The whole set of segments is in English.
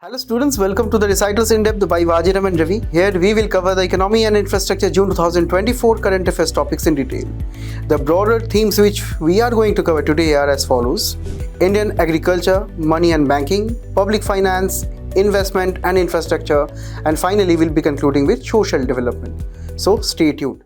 Hello students, welcome to the Recitals in-Depth by Vajiram Ravi. Here we will cover the economy and infrastructure June 2024 current affairs topics in detail. The broader themes which we are going to cover today are as follows: Indian agriculture, money and banking, public finance, investment and infrastructure, and finally we'll be concluding with social development. So stay tuned.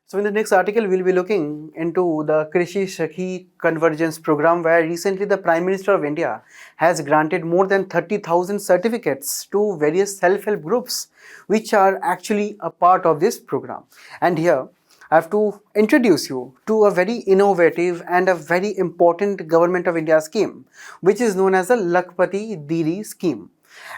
So in the next article, we'll be looking into the Krishi Sakhi convergence program, where recently the Prime Minister of India has granted more than 30,000 certificates to various self-help groups which are actually a part of this program. And here I have to introduce you to a very innovative and a very important Government of India scheme, which is known as the Lakpa Didi scheme.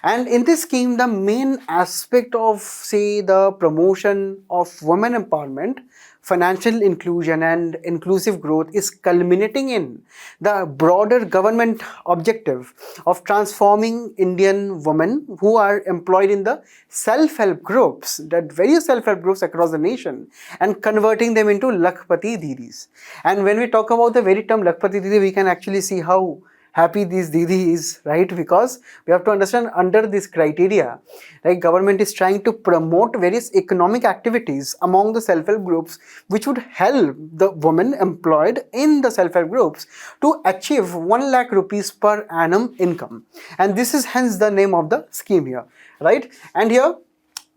And in this scheme, the main aspect of, say, the promotion of women empowerment, financial inclusion and inclusive growth is culminating in the broader government objective of transforming Indian women who are employed in the self-help groups, that various self-help groups across the nation, and converting them into Lakpati Didis. And when we talk about the very term Lakpati Didi, we can actually see how happy this Didi is, right? Because we have to understand, under this criteria, like, government is trying to promote various economic activities among the self-help groups which would help the women employed in the self-help groups to achieve 1 lakh rupees per annum income. And this is hence the name of the scheme here, right? And here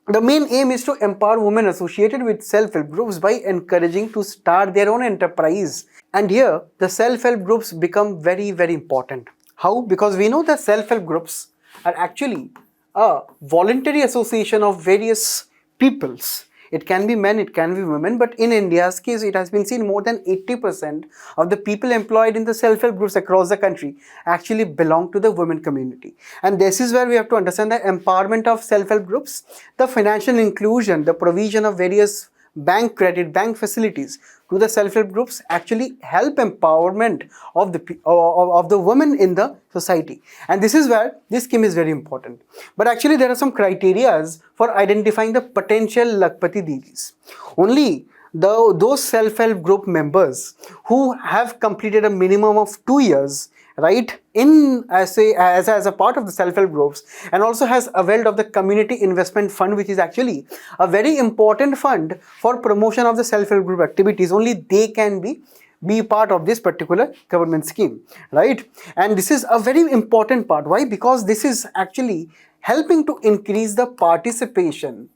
the main aim is to empower women associated with self-help groups by encouraging to start their own enterprise. And here the self-help groups become very, very important. How? Because we know that self-help groups are actually a voluntary association of various peoples. It can be men, it can be women, but in India's case, it has been seen more than 80% of the people employed in the self-help groups across the country actually belong to the women community. And this is where we have to understand the empowerment of self-help groups, the financial inclusion, the provision of various bank credit, bank facilities to the self-help groups actually help empowerment of the women in the society. And this is where this scheme is very important. But actually there are some criterias for identifying the potential Lakpati Didis. Only those self-help group members who have completed a minimum of 2 years, right, in as a part of the self-help groups, and also has availed of the community investment fund, which is actually a very important fund for promotion of the self-help group activities, only they can be part of this particular government scheme, right? And this is a very important part. Why? Because this is actually helping to increase the participation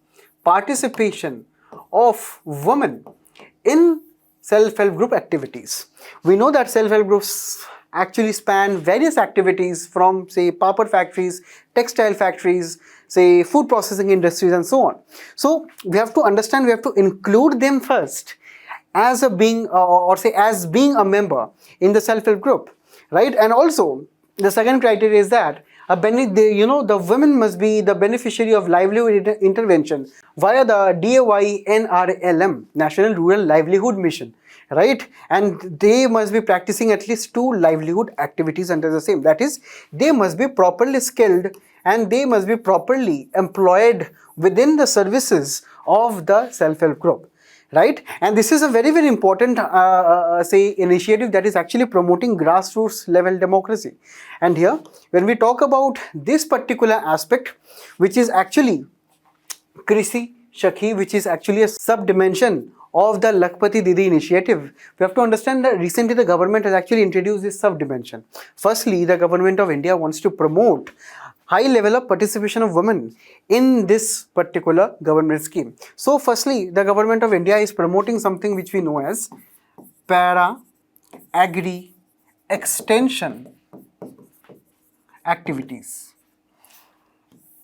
of women in self-help group activities. We know that self-help groups actually span various activities from, say, papad factories, textile factories, say, food processing industries, and so on. So we have to understand, we have to include them first as a being as being a member in the self-help group, right? And also the second criteria is that the women must be the beneficiary of livelihood intervention via the DAY NRLM, National Rural Livelihood Mission, right? And they must be practicing at least 2 livelihood activities under the same. That is, they must be properly skilled and they must be properly employed within the services of the self-help group, right? And this is a very, very important initiative that is actually promoting grassroots level democracy. And here, when we talk about this particular aspect, which is actually Krishi Sakhi, which is actually a sub-dimension of the Lakpati Didi initiative, we have to understand that recently the government has actually introduced this sub-dimension. Firstly, the Government of India wants to promote high level of participation of women in this particular government scheme. So firstly, the Government of India is promoting something which we know as para-agri extension activities.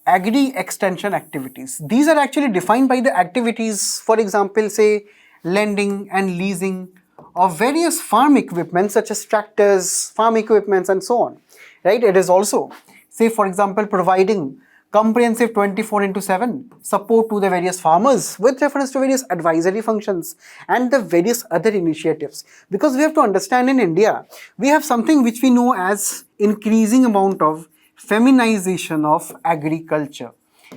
Agri-extension activities. These are actually defined by the activities, for example, say, lending and leasing of various farm equipment such as tractors, farm equipments, and so on, right? It is also, say, for example, providing comprehensive 24/7 support to the various farmers with reference to various advisory functions and the various other initiatives. Because we have to understand, in India, we have something which we know as increasing amount of feminization of agriculture.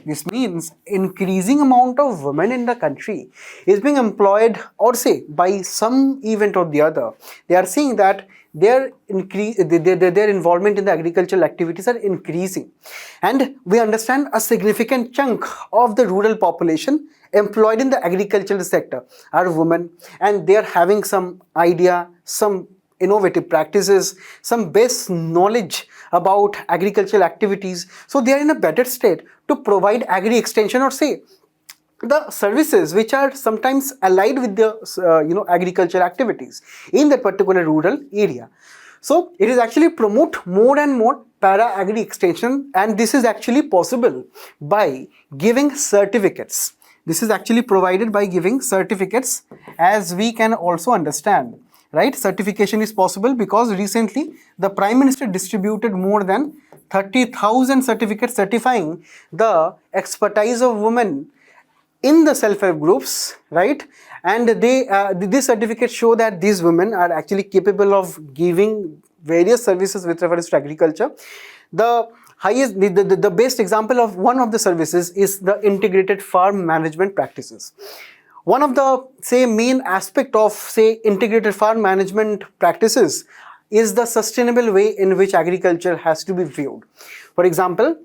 This means increasing amount of women in the country is being employed, or say, by some event or the other. They are seeing that their involvement in the agricultural activities are increasing, and we understand a significant chunk of the rural population employed in the agricultural sector are women, and they are having some idea, some innovative practices, some base knowledge about agricultural activities. So they are in a better state to provide agri extension, or say the services which are sometimes allied with the agricultural activities in that particular rural area. So it is actually promote more and more para agri extension, and this is actually possible by giving certificates. This is actually provided by giving certificates, as we can also understand, right? Certification is possible because recently the Prime Minister distributed more than 30,000 certificates certifying the expertise of women in the self-help groups, right? And these certificates show that these women are actually capable of giving various services with reference to agriculture. The best example of one of the services is the integrated farm management practices. One of the, say, main aspect of, say, integrated farm management practices is the sustainable way in which agriculture has to be viewed. For example,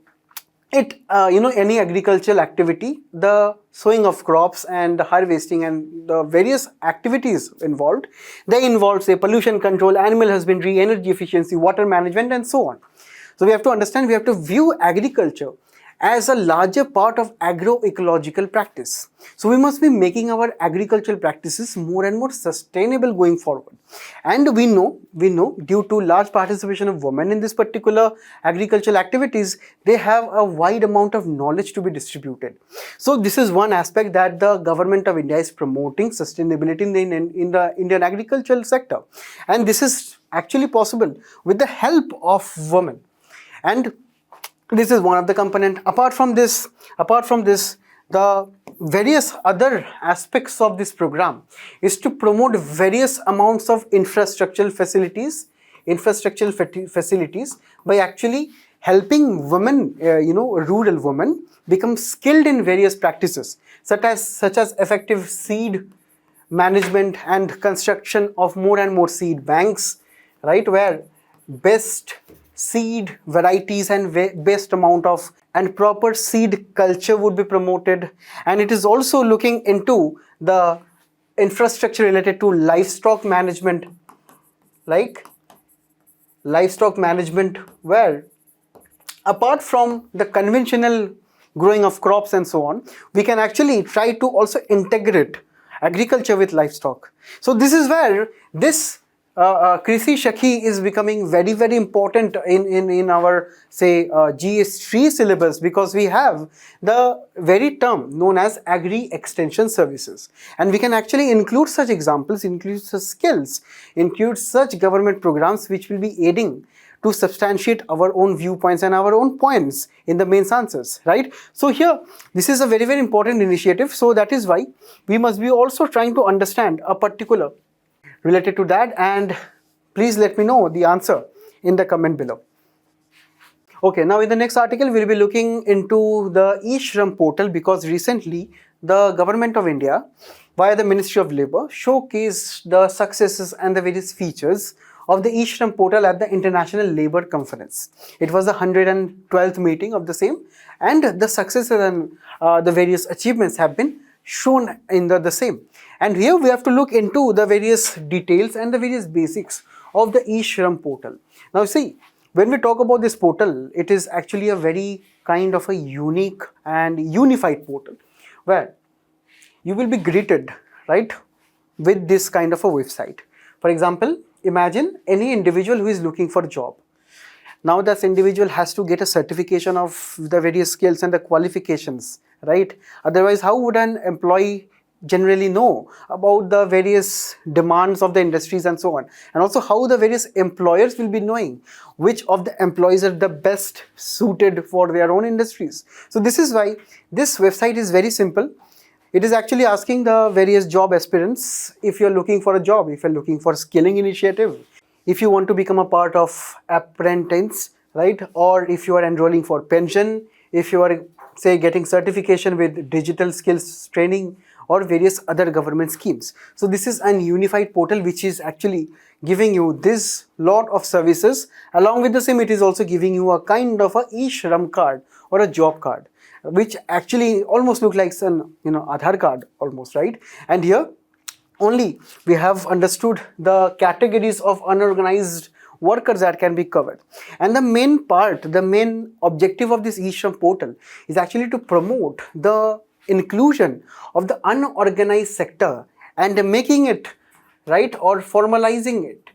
any agricultural activity, the sowing of crops and the harvesting and the various activities involved, they involve, say, pollution control, animal husbandry, energy efficiency, water management, and so on. So we have to understand, we have to view agriculture as a larger part of agroecological practice. So we must be making our agricultural practices more and more sustainable going forward. And we know due to large participation of women in this particular agricultural activities, they have a wide amount of knowledge to be distributed. So this is one aspect that the government of India is promoting sustainability in the Indian agricultural sector. And this is actually possible with the help of women. And this is one of the component. Apart from this, the various other aspects of this program is to promote various amounts of infrastructural facilities by actually helping women, rural women become skilled in various practices such as effective seed management and construction of more and more seed banks, right, where best seed varieties and best amount of and proper seed culture would be promoted. And it is also looking into the infrastructure related to livestock management, like livestock management, where apart from the conventional growing of crops and so on, we can actually try to also integrate agriculture with livestock. So this is where this Krishi Sakhi is becoming very, very important in our, say, GS3 syllabus, because we have the very term known as agri extension services, and we can actually include such examples, include such skills, include such government programs which will be aiding to substantiate our own viewpoints and our own points in the mains answers, right? So here, this is a very, very important initiative. So that is why we must be also trying to understand a particular related to that, and please let me know the answer in the comment below. Okay, now in the next article we'll be looking into the e-Shram portal, because recently the government of India via the Ministry of Labour showcased the successes and the various features of the e-Shram portal at the International Labour Conference. It was the 112th meeting of the same, and the successes and the various achievements have been shown in the same. And here we have to look into the various details and the various basics of the e-Shram portal. Now see, when we talk about this portal, it is actually a very kind of a unique and unified portal where you will be greeted, right, with this kind of a website. For example, imagine any individual who is looking for a job. Now this individual has to get a certification of the various skills and the qualifications, right? Otherwise, how would an employee generally know about the various demands of the industries and so on, and also how the various employers will be knowing which of the employees are the best suited for their own industries. So this is why this website is very simple. It is actually asking the various job aspirants, if you're looking for a job, if you're looking for skilling initiative, if you want to become a part of apprentice, right, or if you are enrolling for pension, if you are, say, getting certification with digital skills training, or various other government schemes. So this is an unified portal which is actually giving you this lot of services. Along with the same, it is also giving you a kind of a e-Shram card or a job card, which actually almost look like an Aadhaar card almost, right? And here only we have understood the categories of unorganized workers that can be covered. And the main objective of this e-Shram portal is actually to promote the inclusion of the unorganized sector and making it, right, or formalizing it,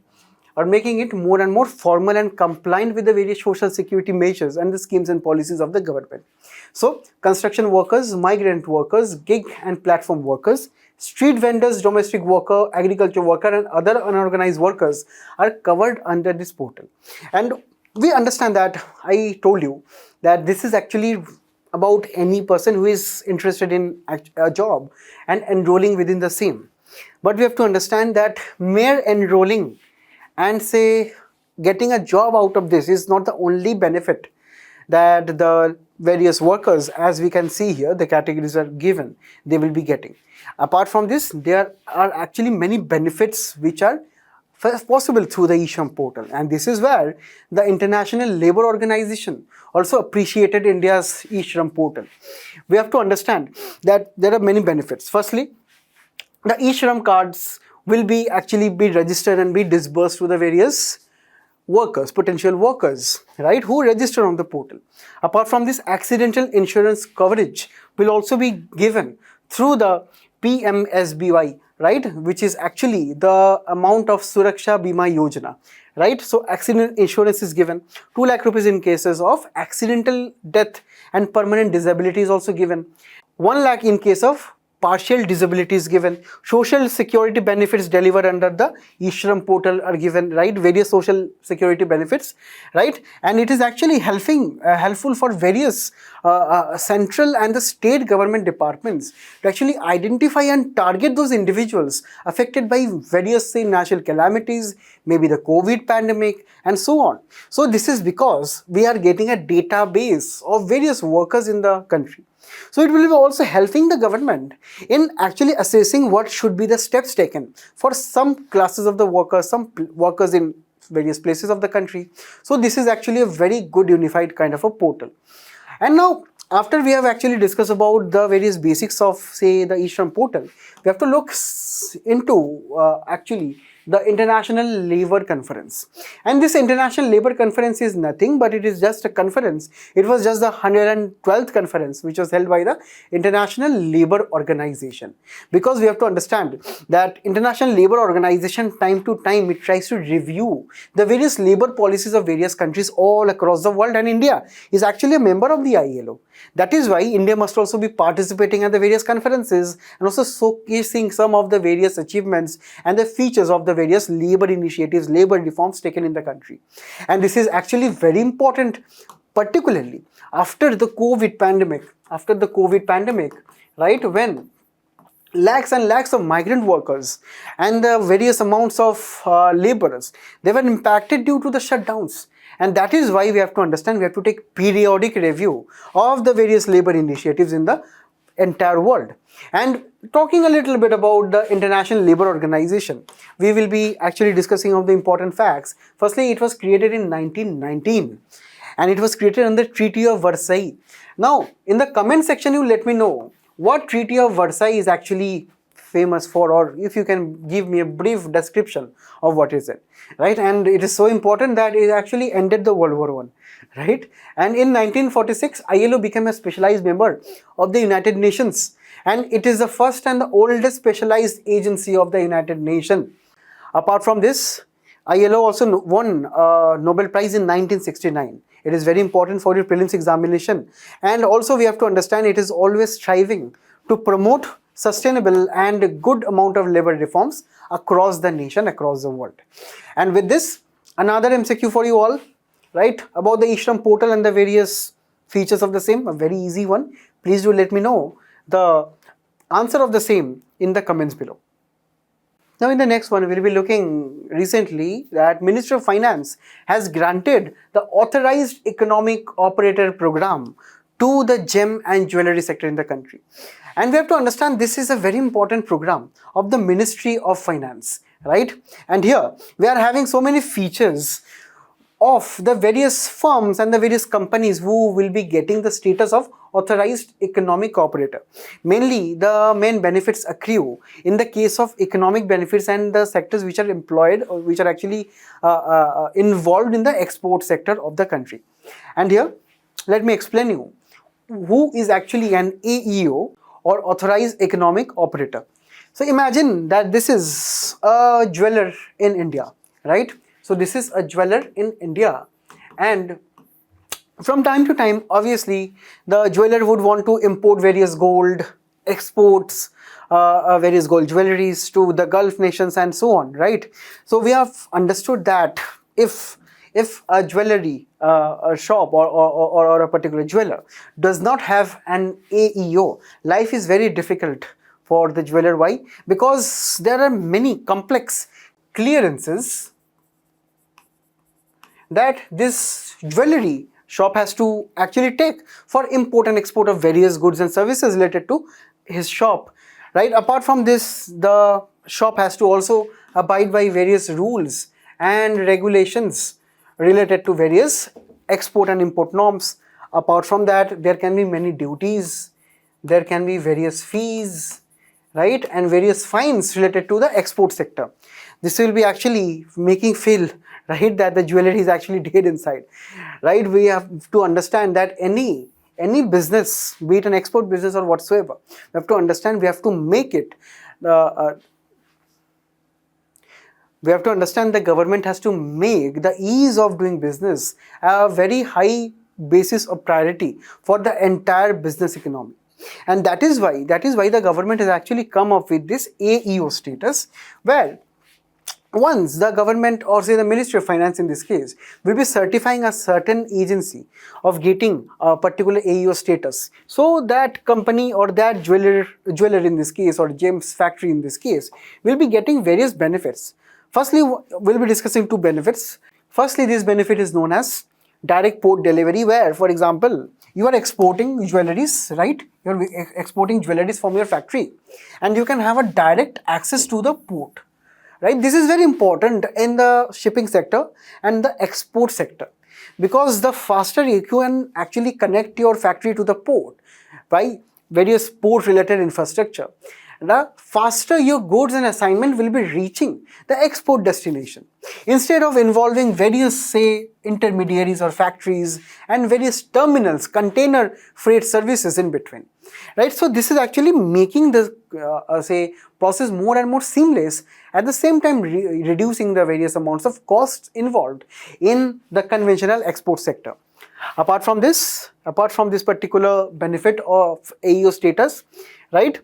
or making it more and more formal and compliant with the various social security measures and the schemes and policies of the government. So construction workers, migrant workers, gig and platform workers, street vendors, domestic worker, agriculture worker and other unorganized workers are covered under this portal. And we understand that I told you that this is actually about any person who is interested in a job and enrolling within the same. But we have to understand that mere enrolling and say getting a job out of this is not the only benefit that the various workers, as we can see here, the categories are given, they will be getting. Apart from this, there are actually many benefits which are possible through the e-Shram portal, and this is where the International Labour Organization also appreciated India's e-Shram portal. We have to understand that there are many benefits. Firstly, the e-Shram cards will be registered and be disbursed to the various workers, potential workers, right, who register on the portal. Apart from this, accidental insurance coverage will also be given through the PMSBY, right, which is actually the amount of Suraksha Bima Yojana, right. So accident insurance is given. 2 lakh rupees in cases of accidental death and permanent disability is also given. 1 lakh in case of partial disability is given. Social security benefits delivered under the e-Shram portal are given, right, various social security benefits, right, and it is actually helpful for various central and the state government departments to actually identify and target those individuals affected by various, say, natural calamities, maybe the COVID pandemic and so on. So this is because we are getting a database of various workers in the country. So it will be also helping the government in actually assessing what should be the steps taken for some classes of the workers, some workers in various places of the country. So this is actually a very good unified kind of a portal. And now, after we have actually discussed about the various basics of, say, the e-Shram portal, we have to look into actually the International Labour Conference. And this International Labour Conference is nothing but it is just a conference. It was just the 112th conference which was held by the International Labour Organization. Because we have to understand that International Labour Organization, time to time, it tries to review the various labour policies of various countries all across the world, and India is actually a member of the ILO. That is why India must also be participating at the various conferences and also showcasing some of the various achievements and the features of the various labour initiatives, labour reforms taken in the country. And this is actually very important, particularly after the COVID pandemic, right, when lakhs and lakhs of migrant workers and the various amounts of labourers, they were impacted due to the shutdowns. And that is why we have to understand, we have to take periodic review of the various labour initiatives in the entire world. And talking a little bit about the International Labour Organization, we will be actually discussing of the important facts. Firstly, it was created in 1919 and it was created under the Treaty of Versailles. Now, in the comment section, you let me know what Treaty of Versailles is actually famous for, or if you can give me a brief description of what is it, right? And it is so important that it actually ended the World War I, right? And in 1946, ILO became a specialized member of the United Nations, and it is the first and the oldest specialized agency of the United Nations. Apart from this, ILO also won a Nobel Prize in 1969. It is very important for your prelims examination, and also we have to understand it is always striving to promote sustainable and a good amount of labour reforms across the nation, across the world. And with this, another MCQ for you all, right, about the e-Shram portal and the various features of the same, a very easy one. Please do let me know the answer of the same in the comments below. Now in the next one, we will be looking recently that Ministry of Finance has granted the Authorized Economic Operator Program to the gem and jewelry sector in the country. And we have to understand this is a very important program of the Ministry of Finance, right? And here we are having so many features of the various firms and the various companies who will be getting the status of authorized economic operator. Mainly the main benefits accrue in the case of economic benefits and the sectors which are employed or which are actually involved in the export sector of the country. And here let me explain you who is actually an AEO or authorized economic operator. So imagine that this is a jeweler in India, right? So this is a jeweler in India, and from time to time, obviously, the jeweler would want to import various gold, exports various gold jewelries to the Gulf nations and so on, right? So we have understood that if a jewelry a shop or a particular jeweler does not have an AEO, life is very difficult for the jeweler. Why? Because there are many complex clearances that this jewelry shop has to actually take for import and export of various goods and services related to his shop, right? Apart from this, the shop has to also abide by various rules and regulations related to various export and import norms. Apart from that, there can be many duties, there can be various fees, right, and various fines related to the export sector. This will be actually making feel, right, that the jewelry is actually dead inside, right? We have to understand that any business, be it an export business or whatsoever, we have to understand we have to make it we have to understand the government has to make the ease of doing business a very high basis of priority for the entire business economy. And that is why the government has actually come up with this AEO status, where once the government, or say the Ministry of Finance in this case, will be certifying a certain agency of getting a particular AEO status, so that company or that jeweler in this case, or gems factory in this case, will be getting various benefits. Firstly, we'll be discussing two benefits. Firstly, this benefit is known as direct port delivery, where, for example, you are exporting jewelries, right? You're exporting jewelries from your factory, and you can have a direct access to the port. Right? This is very important in the shipping sector and the export sector, because the faster you can actually connect your factory to the port by various port related infrastructure, the faster your goods and assignment will be reaching the export destination, instead of involving various, say, intermediaries or factories and various terminals, container freight services in between. Right? So this is actually making the say process more and more seamless, at the same time reducing the various amounts of costs involved in the conventional export sector. Apart from this particular benefit of AEO status, right,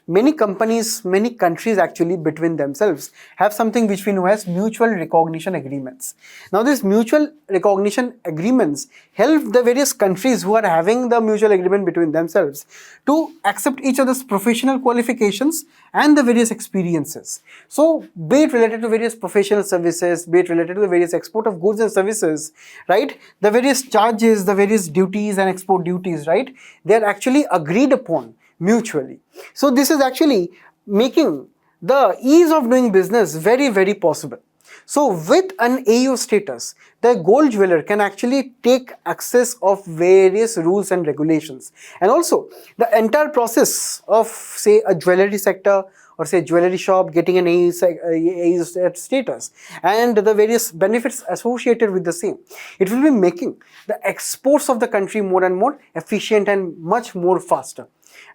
many companies, many countries actually between themselves have something which we know as mutual recognition agreements. Now these mutual recognition agreements help the various countries who are having the mutual agreement between themselves to accept each other's professional qualifications and the various experiences. So be it related to various professional services, be it related to the various export of goods and services, right, the various charges, the various duties and export duties, right, they are actually agreed upon mutually. So this is actually making the ease of doing business very, very possible. So with an AEO status, the gold jeweler can actually take access of various rules and regulations, and also the entire process of, say, a jewelry sector or say jewelry shop getting an AEO status and the various benefits associated with the same. It will be making the exports of the country more and more efficient and much more faster.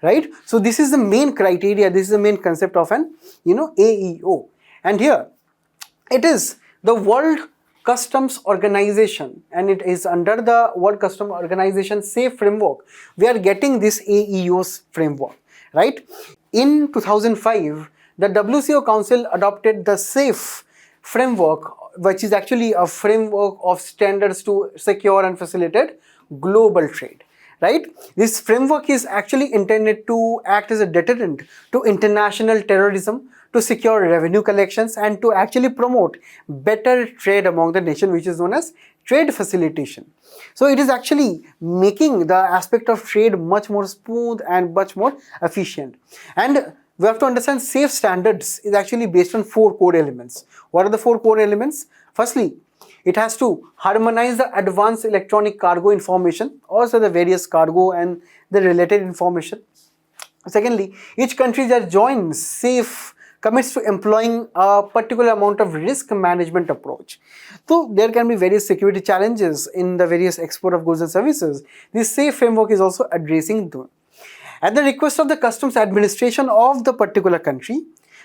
Right? So this is the main criteria, this is the main concept of an AEO. And here it is the World Customs Organization, and it is under the World Customs Organization SAFE framework we are getting this AEO's framework, right? In 2005, the WCO Council adopted the SAFE framework, which is actually a framework of standards to secure and facilitate global trade. Right? This framework is actually intended to act as a deterrent to international terrorism, to secure revenue collections, and to actually promote better trade among the nation, which is known as trade facilitation. So it is actually making the aspect of trade much more smooth and much more efficient. And we have to understand safe standards is actually based on 4 core elements. What are the 4 core elements? Firstly, it has to harmonize the advanced electronic cargo information, also the various cargo and the related information. Secondly, each country that joins SAFE commits to employing a particular amount of risk management approach. So there can be various security challenges in the various export of goods and services. This SAFE framework is also addressing them. At the request of the customs administration of the particular country,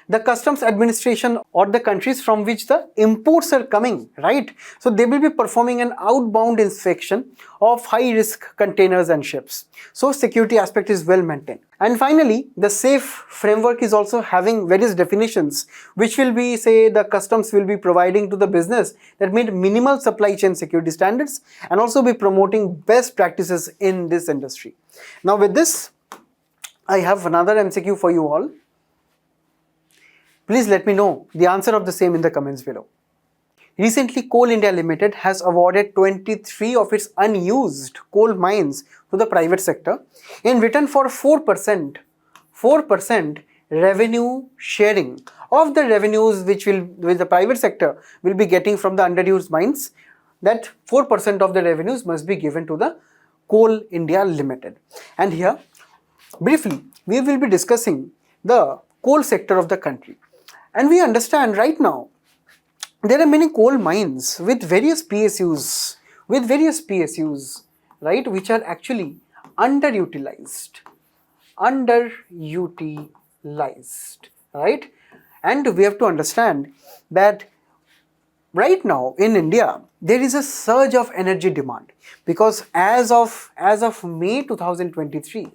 the customs administration or the countries from which the imports are coming, right? So they will be performing an outbound inspection of high risk containers and ships. So security aspect is well maintained. And finally, the SAFE framework is also having various definitions which will be, say, the customs will be providing to the business that meet minimal supply chain security standards and also be promoting best practices in this industry. Now with this, I have another MCQ for you all. Please let me know the answer of the same in the comments below. Recently, Coal India Limited has awarded 23 of its unused coal mines to the private sector in return for 4% revenue sharing of the revenues which the private sector will be getting from the underused mines. That 4% of the revenues must be given to the Coal India Limited. And here, briefly, we will be discussing the coal sector of the country. And we understand right now, there are many coal mines with various PSUs, right, which are actually underutilized, right? And we have to understand that right now in India, there is a surge of energy demand because as of May 2023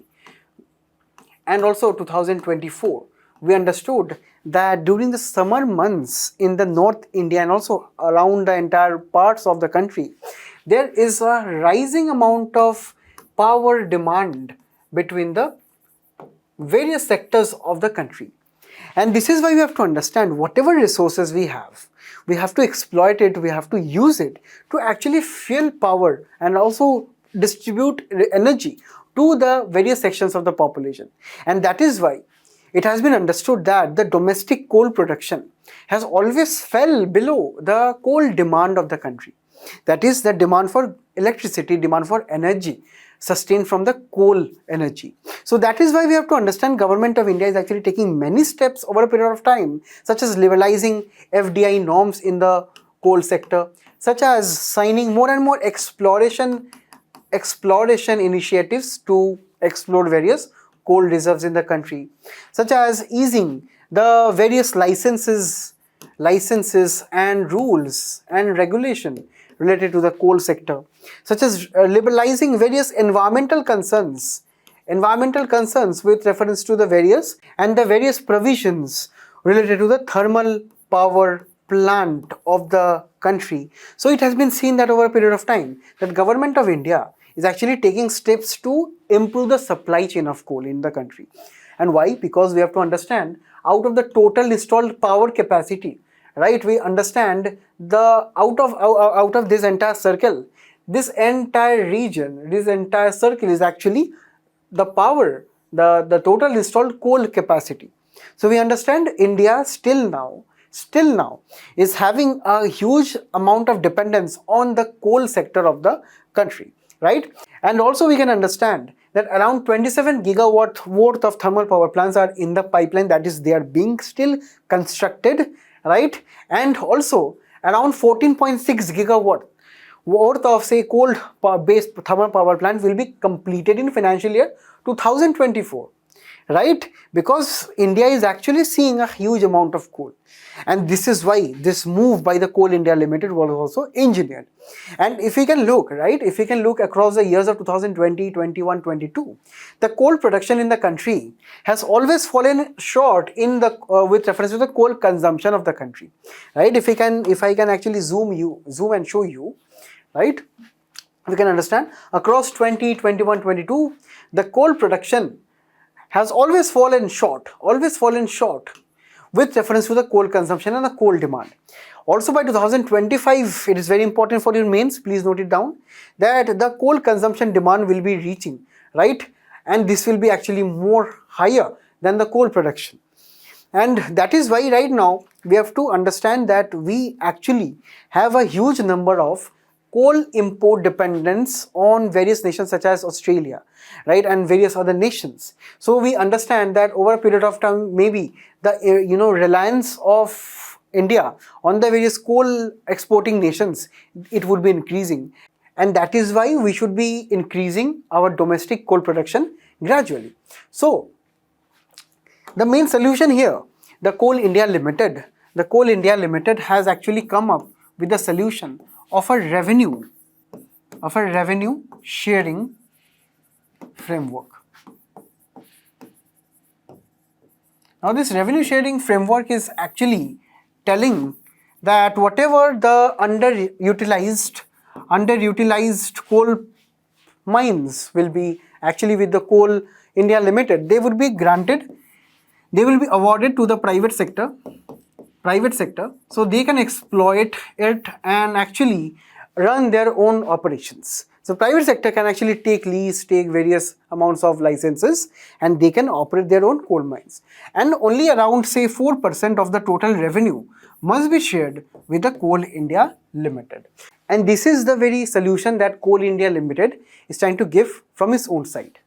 and also 2024, we understood that during the summer months in the North India and also around the entire parts of the country, there is a rising amount of power demand between the various sectors of the country. And this is why we have to understand whatever resources we have to exploit it, we have to use it to actually fuel power and also distribute energy to the various sections of the population. And that is why it has been understood that the domestic coal production has always fell below the coal demand of the country. That is the demand for electricity, demand for energy sustained from the coal energy. So that is why we have to understand Government of India is actually taking many steps over a period of time, such as liberalizing FDI norms in the coal sector, such as signing more and more exploration initiatives to explore various coal reserves in the country, such as easing the various licenses and rules and regulation related to the coal sector, such as liberalizing various environmental concerns with reference to the various provisions related to the thermal power plant of the country. So it has been seen that over a period of time that Government of India is actually taking steps to improve the supply chain of coal in the country. And why? Because we have to understand out of the total installed power capacity, right? We understand the out of this entire circle, this entire region, this entire circle is actually the power, the total installed coal capacity. So we understand India still now is having a huge amount of dependence on the coal sector of the country, right? And also we can understand that around 27 gigawatt worth of thermal power plants are in the pipeline, that is they are being still constructed, right? And also around 14.6 gigawatt worth of say coal based thermal power plant will be completed in financial year 2024, right? Because India is actually seeing a huge amount of coal, and this is why this move by the Coal India Limited was also engineered. And if we can look, right, if we can look across the years of 2020, 21, 22, the coal production in the country has always fallen short in the with reference to the coal consumption of the country, right? If I can actually zoom and show you, right, we can understand across 20, 21, 22, the coal production has always fallen short with reference to the coal consumption and the coal demand. Also by 2025, it is very important for your mains, please note it down, that the coal consumption demand will be reaching, right? And this will be actually more higher than the coal production. And that is why right now we have to understand that we actually have a huge number of coal import dependence on various nations such as Australia, right, and various other nations. So we understand that over a period of time, maybe the reliance of India on the various coal exporting nations, it would be increasing, and that is why we should be increasing our domestic coal production gradually. So the main solution here, the Coal India Limited, has actually come up with the solution of a revenue sharing framework. Now this revenue sharing framework is actually telling that whatever the underutilized coal mines will be actually with the Coal India Limited, they would be granted, they will be awarded to the private sector, so they can exploit it and actually run their own operations. So private sector can actually take lease, take various amounts of licenses, and they can operate their own coal mines. And only around say 4% of the total revenue must be shared with the Coal India Limited. And this is the very solution that Coal India Limited is trying to give from its own side.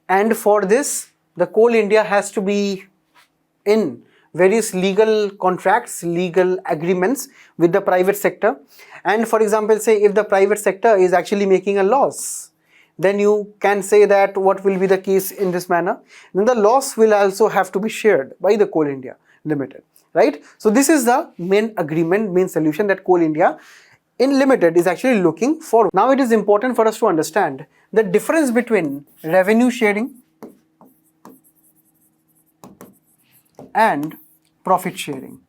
And for this, the Coal India has to be in various legal contracts, legal agreements with the private sector. And for example, say if the private sector is actually making a loss, then you can say that what will be the case in this manner, then the loss will also have to be shared by the Coal India Limited, right? So this is the main agreement, main solution that Coal India Limited is actually looking for. Now it is important for us to understand the difference between revenue sharing and profit sharing.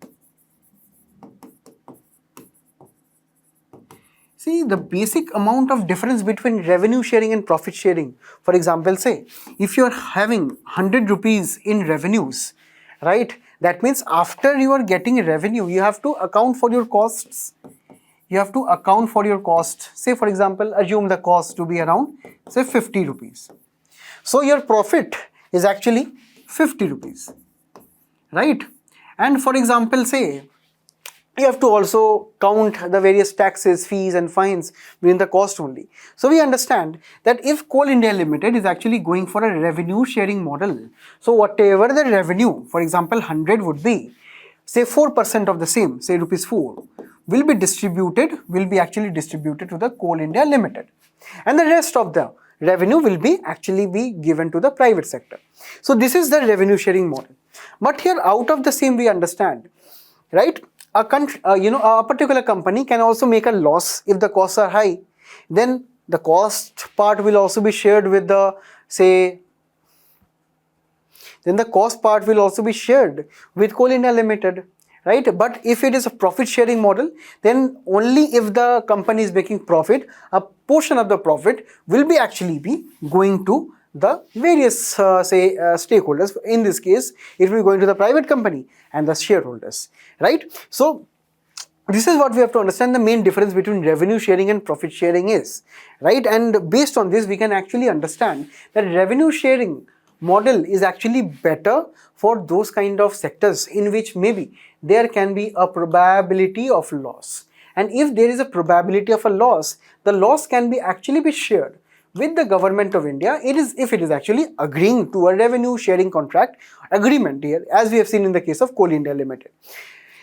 See, the basic amount of difference between revenue sharing and profit sharing, for example, say if you are having 100 rupees in revenues, right, that means after you are getting revenue, you have to account for your costs. You have to account for your cost. Say for example, assume the cost to be around say 50 rupees. So your profit is actually 50 rupees, right? And for example, say you have to also count the various taxes, fees and fines within the cost only. So we understand that if Coal India Limited is actually going for a revenue sharing model, so whatever the revenue, for example 100 would be, say 4% of the same, say rupees 4, will be actually distributed to the Coal India Limited, and the rest of the revenue will be actually be given to the private sector. So this is the revenue sharing model. But here out of the same we understand, right, a particular company can also make a loss if the costs are high. Then the cost part will also be shared with the Coal India Limited, right? But if it is a profit sharing model, then only if the company is making profit, a portion of the profit will be actually be going to the various stakeholders. In this case, it will be going to the private company and the shareholders, right? So this is what we have to understand, the main difference between revenue sharing and profit sharing is, right? And based on this, we can actually understand that revenue sharing model is actually better for those kind of sectors in which maybe there can be a probability of loss. And if there is a probability of a loss, the loss can be actually be shared with the government of India. If it is actually agreeing to a revenue sharing contract agreement here, as we have seen in the case of Coal India Limited.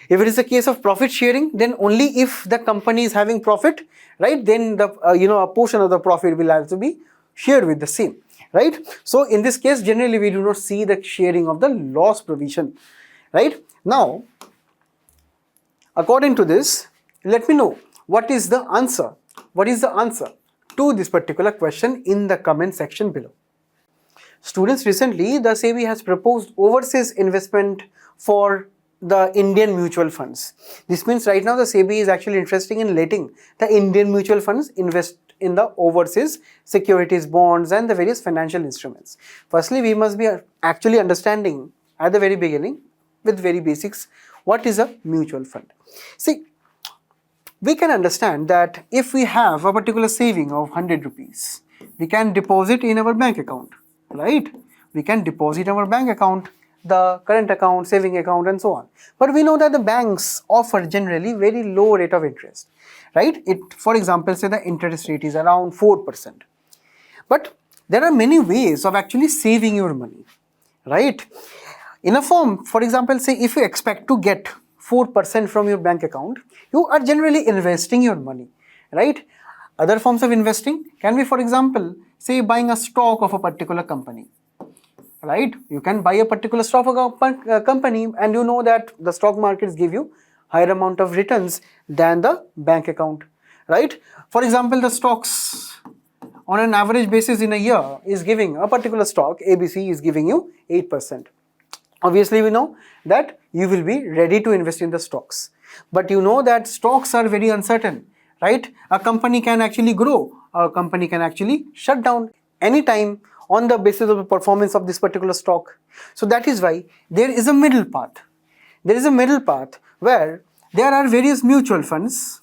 If it is a case of profit sharing, then only if the company is having profit, right, then the a portion of the profit will also be shared with the same, right? So in this case, generally we do not see the sharing of the loss provision, right? Now, according to this, let me know what is the answer. What is the answer to this particular question in the comment section below. Students, recently the SEBI has proposed overseas investment for the Indian mutual funds. This means right now the SEBI is actually interested in letting the Indian mutual funds invest in the overseas securities, bonds and the various financial instruments. Firstly, we must be actually understanding at the very beginning with very basics. What is a mutual fund? See, we can understand that if we have a particular saving of 100 rupees, we can deposit in our bank account, right? We can deposit our bank account, the current account, saving account and so on. But we know that the banks offer generally very low rate of interest, right? For example, say the interest rate is around 4%. But there are many ways of actually saving your money, right? In a form, for example, say if you expect to get 4% from your bank account, you are generally investing your money, right? Other forms of investing can be, for example, say buying a stock of a particular company, right? You can buy a particular stock of a company and you know that the stock markets give you higher amount of returns than the bank account, right? For example, the stocks on an average basis in a year is giving a particular stock, ABC, is giving you 8%. Obviously, we know that you will be ready to invest in the stocks. But you know that stocks are very uncertain, right? A company can actually grow, a company can actually shut down anytime on the basis of the performance of this particular stock. So that is why there is a middle path. There is a middle path where there are various mutual funds.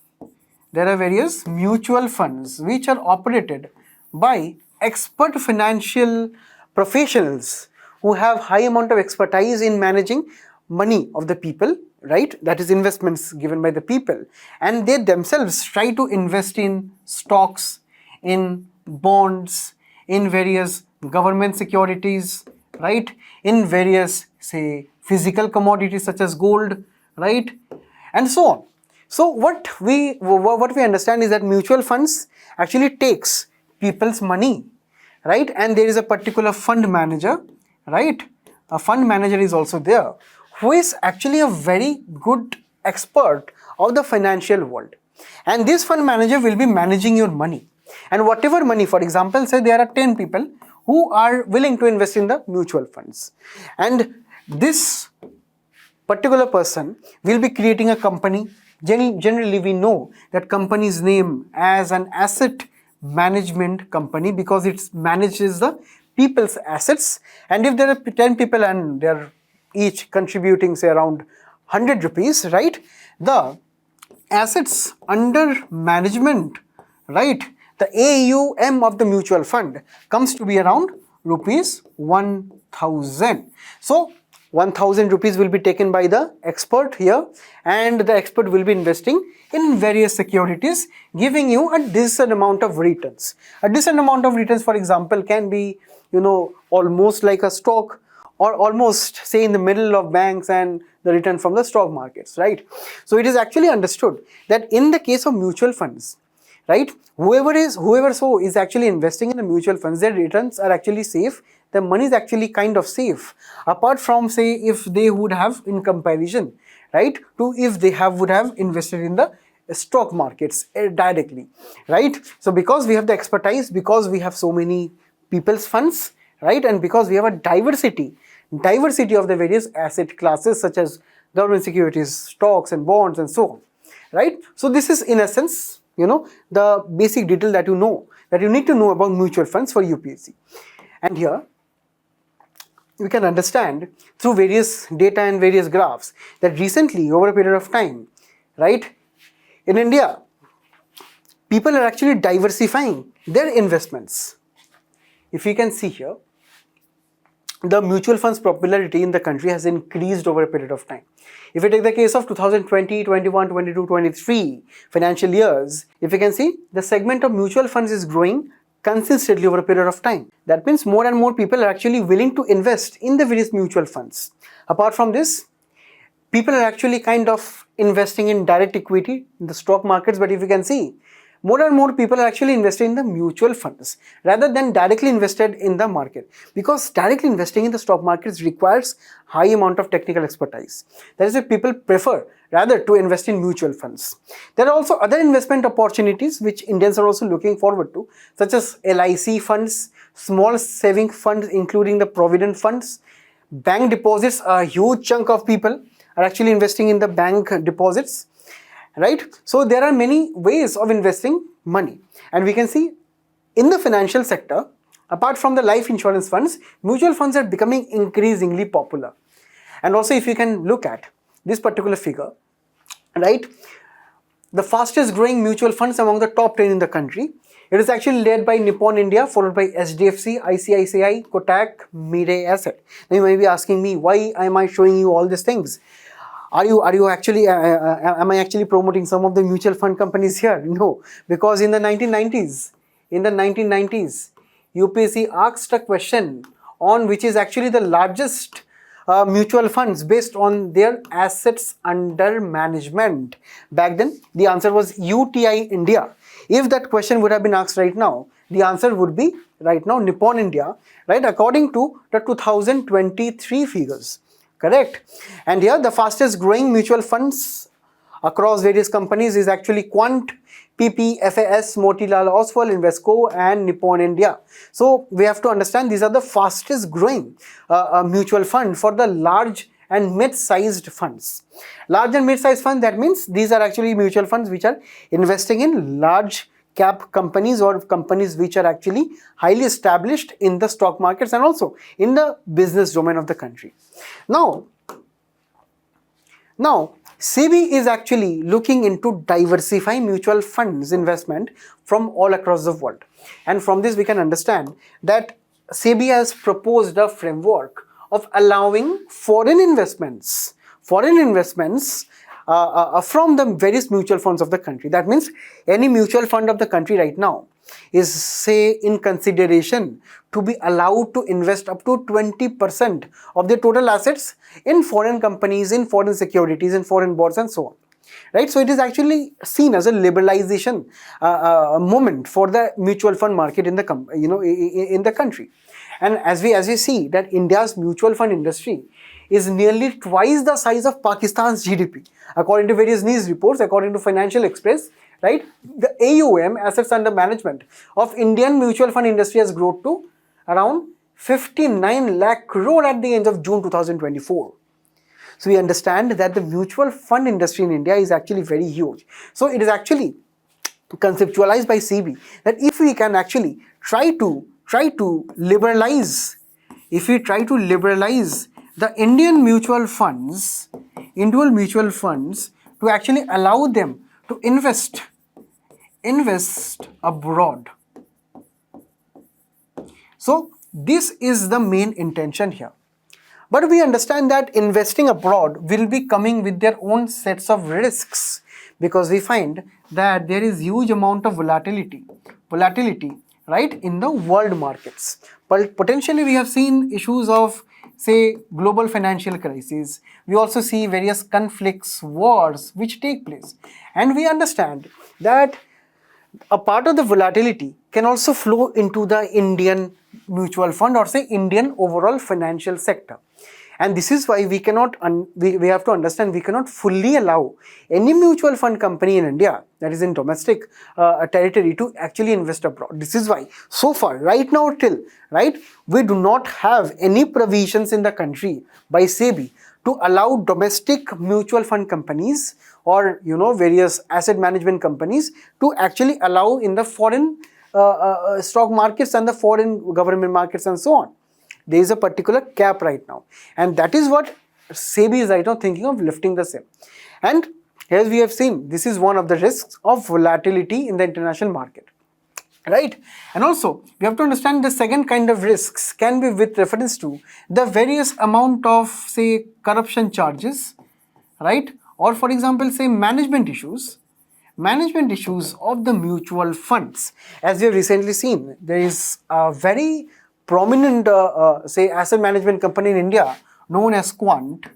There are various mutual funds which are operated by expert financial professionals who have high amount of expertise in managing money of the people, right? That is investments given by the people. And they themselves try to invest in stocks, in bonds, in various government securities, right? In various, say, physical commodities such as gold, right? And so on. So what we understand is that mutual funds actually takes people's money, right? And there is a particular fund manager, right? A fund manager is also there, who is actually a very good expert of the financial world. And this fund manager will be managing your money. And whatever money, for example, say there are 10 people who are willing to invest in the mutual funds. And this particular person will be creating a company. Generally, we know that company's name as an asset management company because it manages the people's assets. And if there are 10 people and they're each contributing say around 100 rupees, right? The assets under management, right? The AUM of the mutual fund comes to be around rupees 1000. So 1000 rupees will be taken by the expert here, and the expert will be investing in various securities, giving you a decent amount of returns. A decent amount of returns, for example, can be, almost like a stock, or almost say in the middle of banks and the return from the stock markets, right? So it is actually understood that in the case of mutual funds, right, whoever is actually investing in the mutual funds, their returns are actually safe. The money is actually kind of safe, apart from say if they would have in comparison, right, to if they would have invested in the stock markets directly, right? So because we have the expertise, because we have so many people's funds, right, and because we have a diversity of the various asset classes such as government securities, stocks and bonds and so on, right? So this is in essence, the basic detail that you need to know about mutual funds for UPSC. And here we can understand through various data and various graphs that recently, over a period of time, right, in India, people are actually diversifying their investments. If you can see here, the mutual funds popularity in the country has increased over a period of time. If you take the case of 2020, 21, 22, 23 financial years, if you can see, the segment of mutual funds is growing consistently over a period of time. That means more and more people are actually willing to invest in the various mutual funds. Apart from this, people are actually kind of investing in direct equity in the stock markets, but if you can see, more and more people are actually investing in the mutual funds rather than directly invested in the market, because directly investing in the stock markets requires high amount of technical expertise. That is why people prefer rather to invest in mutual funds. There are also other investment opportunities which Indians are also looking forward to, such as LIC funds, small saving funds including the provident funds, bank deposits. A huge chunk of people are actually investing in the bank deposits, right? So there are many ways of investing money, and we can see in the financial sector, apart from the life insurance funds, mutual funds are becoming increasingly popular. And also if you can look at this particular figure, right, the fastest growing mutual funds among the top 10 in the country, it is actually led by Nippon India, followed by HDFC, ICICI, Kotak, Mirae Asset. Now you may be asking me, why am I showing you all these things? Are you actually, am I actually promoting some of the mutual fund companies here? No, because in the 1990s, UPSC asked a question on which is actually the largest mutual funds based on their assets under management. Back then, the answer was UTI India. If that question would have been asked right now, the answer would be right now Nippon India, right, according to the 2023 figures. Correct? And here the fastest growing mutual funds across various companies is actually Quant, PP, FAS, Motilal Oswal, Invesco and Nippon India. So we have to understand these are the fastest growing mutual fund for the large and mid-sized funds. Large and mid-sized funds, that means these are actually mutual funds which are investing in large cap companies or companies which are actually highly established in the stock markets and also in the business domain of the country. Now SEBI is actually looking into diversifying mutual funds investment from all across the world. And from this we can understand that SEBI has proposed a framework of allowing foreign investments from the various mutual funds of the country. That means any mutual fund of the country right now is, say, in consideration to be allowed to invest up to 20% of their total assets in foreign companies, in foreign securities, in foreign bonds and so on. Right? So it is actually seen as a liberalization moment for the mutual fund market in the in the country. And as we see that India's mutual fund industry is nearly twice the size of Pakistan's GDP. According to various news reports, according to Financial Express, right, the AUM, assets under management, of Indian mutual fund industry has grown to around 59 lakh crore at the end of June 2024. So we understand that the mutual fund industry in India is actually very huge. So it is actually conceptualized by SEBI that if we can actually try to liberalize, the Indian mutual funds, to actually allow them to invest abroad. So this is the main intention here. But we understand that investing abroad will be coming with their own sets of risks, because we find that there is huge amount of volatility, right, in the world markets. But potentially we have seen issues of, say, global financial crises. We also see various conflicts, wars which take place. And we understand that a part of the volatility can also flow into the Indian mutual fund or, say, Indian overall financial sector. And this is why we cannot, we have to understand, we cannot fully allow any mutual fund company in India that is in domestic territory to actually invest abroad. This is why so far, right now till, right, we do not have any provisions in the country by SEBI to allow domestic mutual fund companies or, various asset management companies to actually allow in the foreign stock markets and the foreign government markets and so on. There is a particular cap right now, and that is what SEBI is right now thinking of lifting the same. And as we have seen, this is one of the risks of volatility in the international market, right? And also we have to understand the second kind of risks can be with reference to the various amount of, say, corruption charges, right? Or for example, say, management issues of the mutual funds. As we have recently seen, there is a very prominent, say, asset management company in India known as Quant.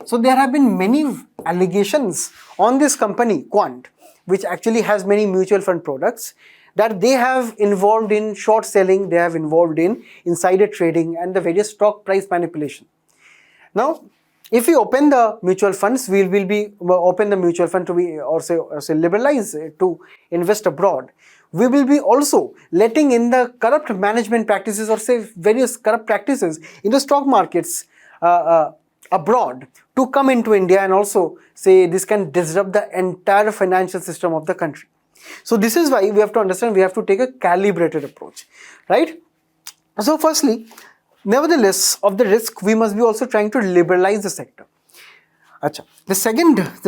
So there have been many allegations on this company, Quant, which actually has many mutual fund products, that they have involved in short selling, they have involved in insider trading and the various stock price manipulation. Now, if we open the mutual funds, we will be open the mutual fund to be, or say liberalize to invest abroad. We will be also letting in the corrupt management practices or, say, various corrupt practices in the stock markets abroad to come into India, and also, say, this can disrupt the entire financial system of the country. So this is why we have to understand, we have to take a calibrated approach, right? So firstly, Nevertheless, of the risk, we must be also trying to liberalize the sector. Acha. The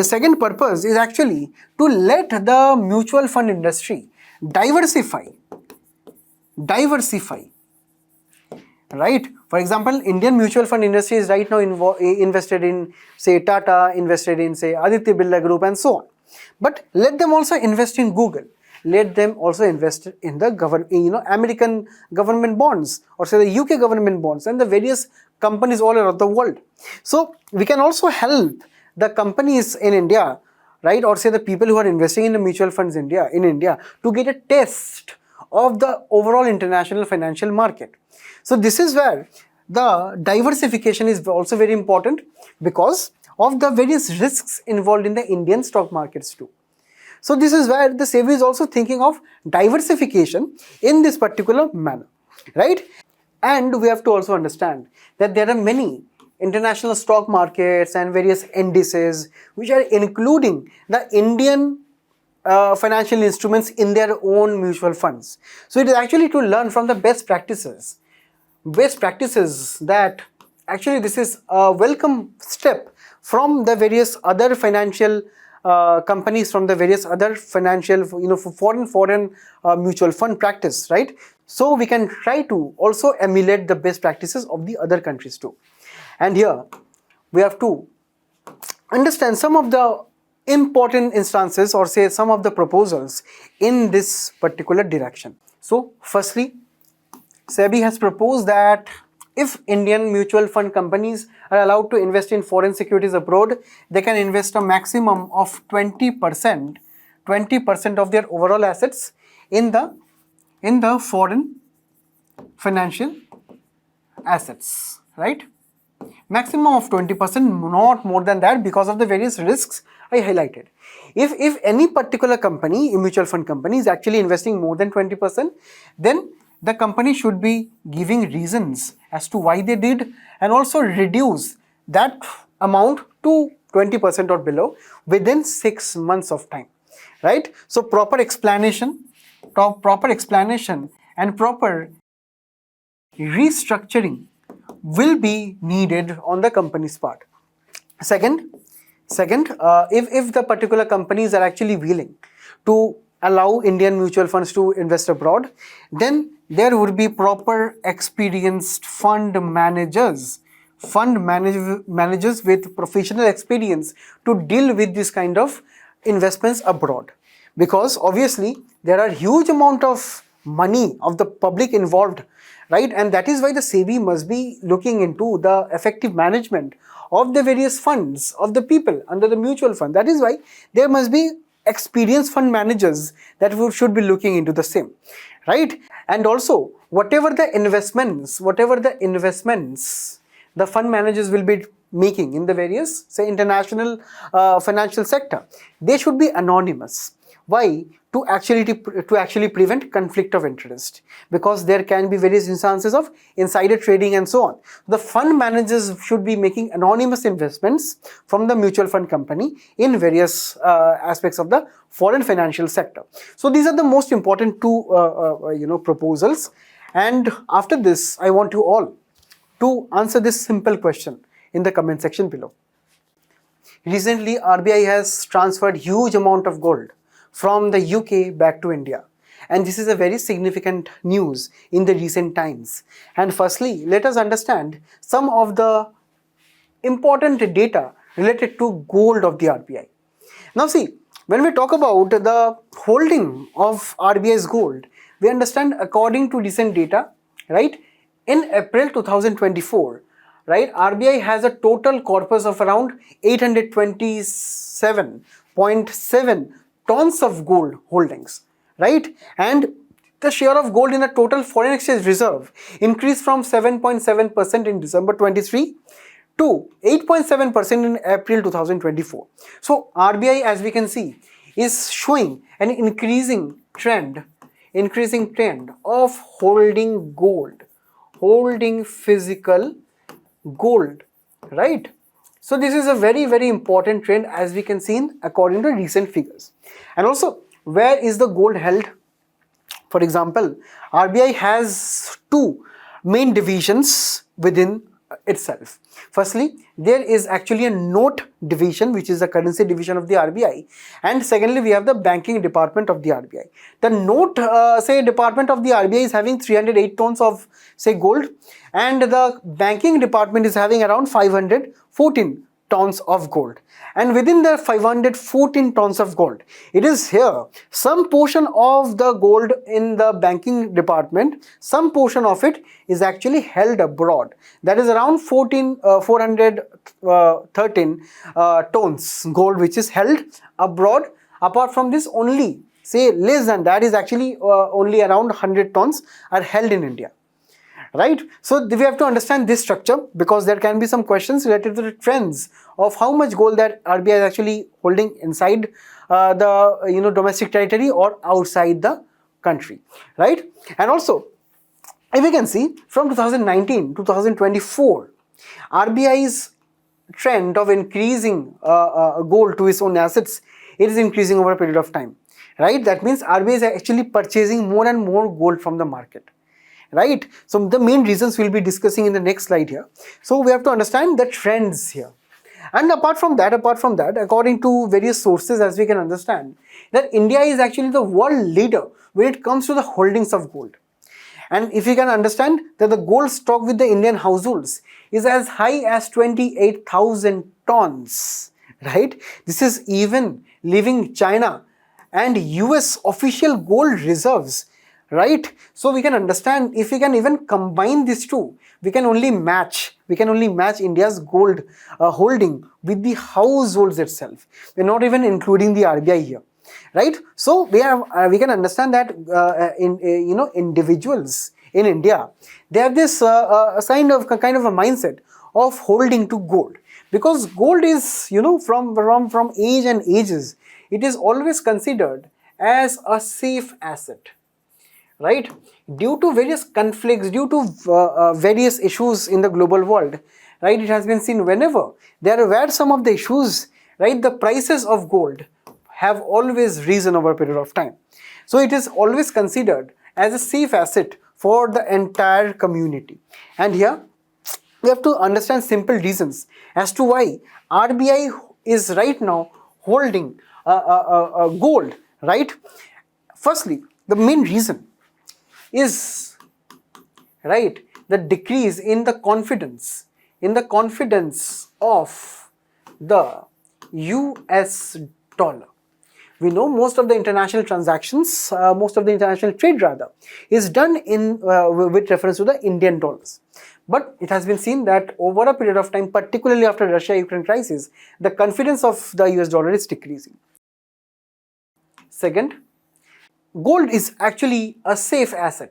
second purpose is actually to let the mutual fund industry diversify, right? For example, Indian mutual fund industry is right now invested in, say, Tata, invested in, say, Aditya Birla Group and so on. But let them also invest in Google. Let them also invest in the American government bonds, or say the UK government bonds, and the various companies all around the world. So we can also help the companies in India, right, or say the people who are investing in the mutual funds in India to get a taste of the overall international financial market. So this is where the diversification is also very important, because of the various risks involved in the Indian stock markets too. So this is where the SEBI is also thinking of diversification in this particular manner, right? And we have to also understand that there are many international stock markets and various indices which are including the Indian financial instruments in their own mutual funds. So it is actually to learn from the best practices that actually this is a welcome step from the various other financial companies, from the various other financial, foreign mutual fund practice, right? So we can try to also emulate the best practices of the other countries too. And here we have to understand some of the important instances, or say some of the proposals in this particular direction. So firstly, SEBI has proposed that if Indian mutual fund companies are allowed to invest in foreign securities abroad, they can invest a maximum of 20% of their overall assets in the foreign financial assets, right? Maximum of 20%, not more than that, because of the various risks I highlighted. If any particular company, a mutual fund company, is actually investing more than 20%, then the company should be giving reasons as to why they did, and also reduce that amount to 20% or below within 6 months of time, right? So proper explanation and proper restructuring will be needed on the company's part. Second, if the particular companies are actually willing to allow Indian mutual funds to invest abroad, then there would be proper experienced fund managers with professional experience to deal with this kind of investments abroad, because obviously there are huge amount of money of the public involved, right? And that is why the SEBI must be looking into the effective management of the various funds of the people under the mutual fund. That is why there must be experienced fund managers that should be looking into the same, right? And also whatever the investments the fund managers will be making in the various, say, international financial sector, they should be anonymous. Why? To actually prevent conflict of interest, because there can be various instances of insider trading and so on. The fund managers should be making anonymous investments from the mutual fund company in various aspects of the foreign financial sector. So these are the most important two proposals. And after this, I want you all to answer this simple question in the comment section below. Recently, RBI has transferred huge amount of gold from the UK back to India, and this is a very significant news in the recent times. And firstly, let us understand some of the important data related to gold of the RBI. Now see, when we talk about the holding of RBI's gold, we understand according to recent data, right, in April 2024, right, RBI has a total corpus of around 827.7 tons of gold holdings, right? And the share of gold in the total foreign exchange reserve increased from 7.7% in December 23 to 8.7% in April 2024. So RBI, as we can see, is showing an increasing trend of holding gold, holding physical gold, right? So this is a very, very important trend, as we can see according to recent figures. And also, where is the gold held? For example, RBI has two main divisions within itself. Firstly, there is actually a note division, which is the currency division of the RBI, and secondly, we have the banking department of the RBI. The note say department of the RBI is having 308 tons of say gold, and the banking department is having around 514 tons of gold. And within the 514 tons of gold, it is here some portion of the gold in the banking department, some portion of it is actually held abroad. That is around 413 tons gold which is held abroad. Apart from this, only say less than that is actually only around 100 tons are held in India. Right? So we have to understand this structure, because there can be some questions related to the trends of how much gold that RBI is actually holding inside the domestic territory or outside the country, right? And also, if we can see from 2019 to 2024, RBI's trend of increasing gold to its own assets, it is increasing over a period of time, right? That means RBI is actually purchasing more and more gold from the market. Right? So the main reasons we'll be discussing in the next slide here. So we have to understand the trends here. And apart from that, according to various sources, as we can understand, that India is actually the world leader when it comes to the holdings of gold. And if you can understand that the gold stock with the Indian households is as high as 28,000 tons, right? This is even leaving China and US official gold reserves. Right? So we can understand, if we can even combine these two, we can only match India's gold holding with the households itself. We're not even including the RBI here, right? So we can understand that individuals in India, they have this kind of a mindset of holding to gold, because gold is from age and ages, it is always considered as a safe asset. Right? Due to various conflicts, due to various issues in the global world, right, it has been seen whenever there were some of the issues, right, the prices of gold have always risen over a period of time. So it is always considered as a safe asset for the entire community. And here we have to understand simple reasons as to why RBI is right now holding gold, right? Firstly, the main reason is, right, the decrease in the confidence of the US dollar. We know most of the international transactions, most of the international trade rather, is done in with reference to the Indian dollars. But it has been seen that over a period of time, particularly after Russia-Ukraine crisis, the confidence of the US dollar is decreasing. Second, gold is actually a safe asset,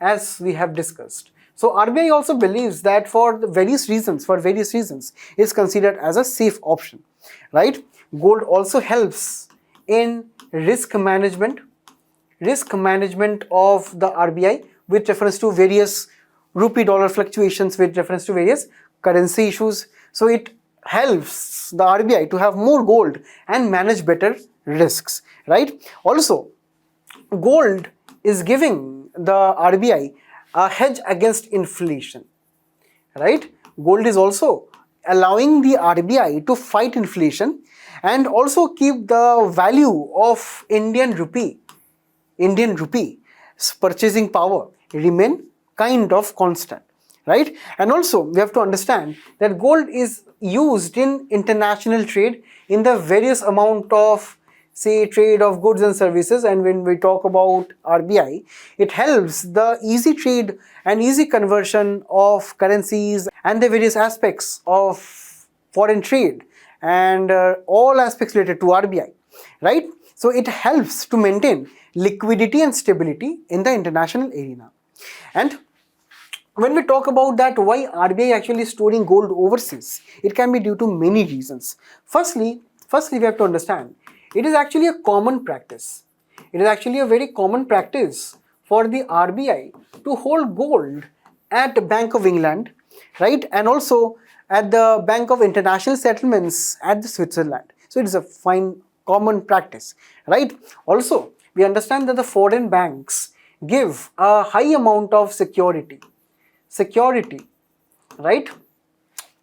as we have discussed. So RBI also believes that for various reasons, is considered as a safe option, right? Gold also helps in risk management of the RBI with reference to various rupee dollar fluctuations, with reference to various currency issues. So it helps the RBI to have more gold and manage better risks, right? Also, gold is giving the RBI a hedge against inflation, right? Gold is also allowing the RBI to fight inflation and also keep the value of Indian rupee's purchasing power remain kind of constant, right? And also we have to understand that gold is used in international trade in the various amount of say trade of goods and services. And when we talk about RBI, it helps the easy trade and easy conversion of currencies and the various aspects of foreign trade and all aspects related to RBI, right? So it helps to maintain liquidity and stability in the international arena. And when we talk about that, why RBI actually storing gold overseas, it can be due to many reasons. Firstly, we have to understand it is actually a common practice. It is actually a very common practice for the RBI to hold gold at Bank of England, right, and also at the Bank of International Settlements at the Switzerland. So it is a fine common practice, right? Also, we understand that the foreign banks give a high amount of security. security, right,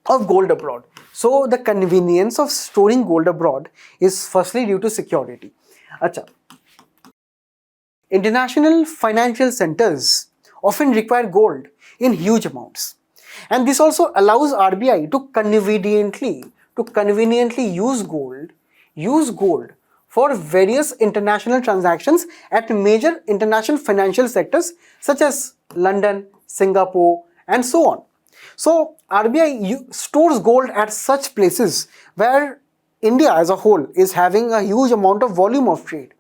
of gold abroad. So the convenience of storing gold abroad is firstly due to security. Acha. International financial centers often require gold in huge amounts, and this also allows RBI to conveniently use gold for various international transactions at major international financial sectors such as London, Singapore, and so on. So RBI stores gold at such places where India as a whole is having a huge amount of volume of trade,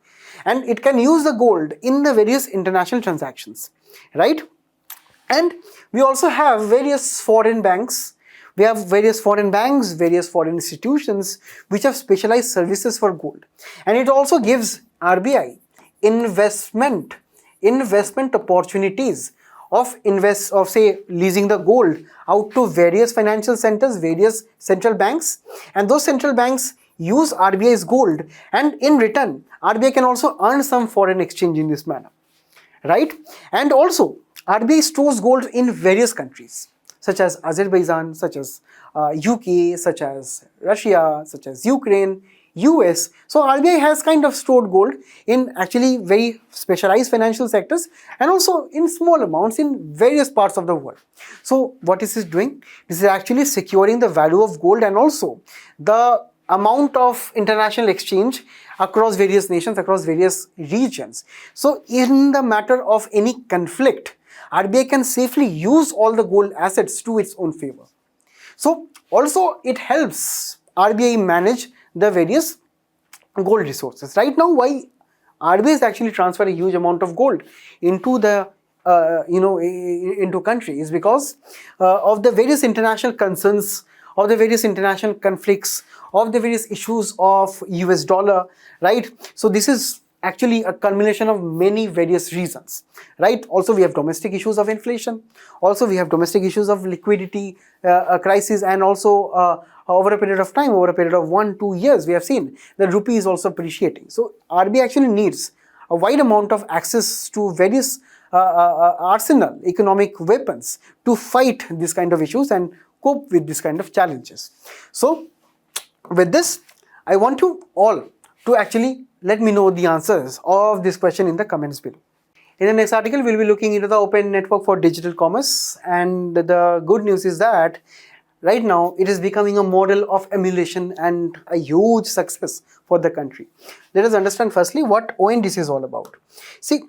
and it can use the gold in the various international transactions, right? And we also have various foreign banks. We have various foreign banks, various foreign institutions which have specialized services for gold, and it also gives RBI investment opportunities of say leasing the gold out to various financial centers, various central banks, and those central banks use RBI's gold, and in return RBI can also earn some foreign exchange in this manner, right? And also RBI stores gold in various countries such as Azerbaijan, such as UK, such as Russia, such as Ukraine, US. So RBI has kind of stored gold in actually very specialized financial sectors and also in small amounts in various parts of the world. So what is this doing? This is actually securing the value of gold and also the amount of international exchange across various nations, across various regions. So in the matter of any conflict, RBI can safely use all the gold assets to its own favor. So also it helps RBI manage the various gold resources. Right now, why RBI is actually transfer a huge amount of gold into the into country is because of the various international concerns, of the various international conflicts, of the various issues of US dollar, right? So this is actually a culmination of many various reasons, right? Also we have domestic issues of inflation, also we have domestic issues of liquidity crisis, and also over a period of time, over a period of 1-2 years, we have seen the rupee is also appreciating. So RBI actually needs a wide amount of access to various arsenal economic weapons to fight this kind of issues and cope with this kind of challenges. So with this, I want you all to actually let me know the answers of this question in the comments below. In the next article, we'll be looking into the Open Network for Digital Commerce, and the good news is that right now it is becoming a model of emulation and a huge success for the country. Let us understand firstly what ONDC is all about. See,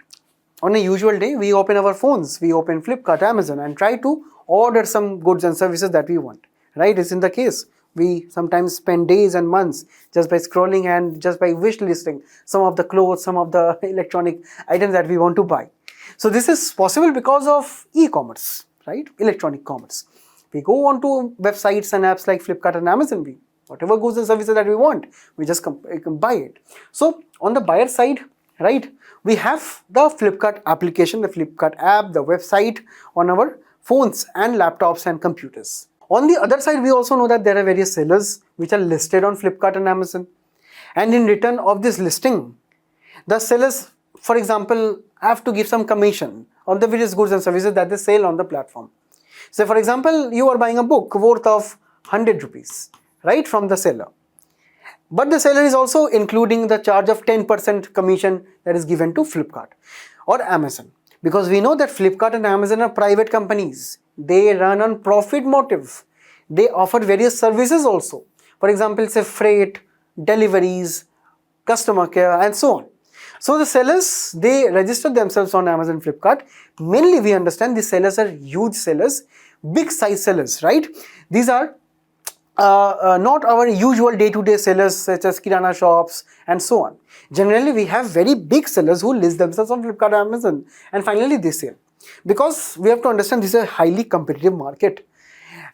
on a usual day, we open our phones, we open Flipkart, Amazon, and try to order some goods and services that we want, right? It's in the case. We sometimes spend days and months just by scrolling and just by wish listing some of the clothes, some of the electronic items that we want to buy. So this is possible because of e-commerce, right? Electronic commerce. We go on to websites and apps like Flipkart and Amazon, whatever goods and services that we want, we just can buy it. So on the buyer side, right, we have the Flipkart application, the Flipkart app, the website on our phones and laptops and computers. On the other side, we also know that there are various sellers which are listed on Flipkart and Amazon. And in return of this listing, the sellers, for example, have to give some commission on the various goods and services that they sell on the platform. So for example, you are buying a book worth of 100 rupees, right, from the seller. But the seller is also including the charge of 10% commission that is given to Flipkart or Amazon. Because we know that Flipkart and Amazon are private companies. They run on profit motive. They offer various services also. For example, say freight, deliveries, customer care, and so on. So the sellers, they register themselves on Amazon, Flipkart. Mainly we understand the sellers are huge sellers, big size sellers, right? These are not our usual day-to-day sellers such as kirana shops and so on. Generally, we have very big sellers who list themselves on Flipkart and Amazon, and finally they sell. Because we have to understand this is a highly competitive market,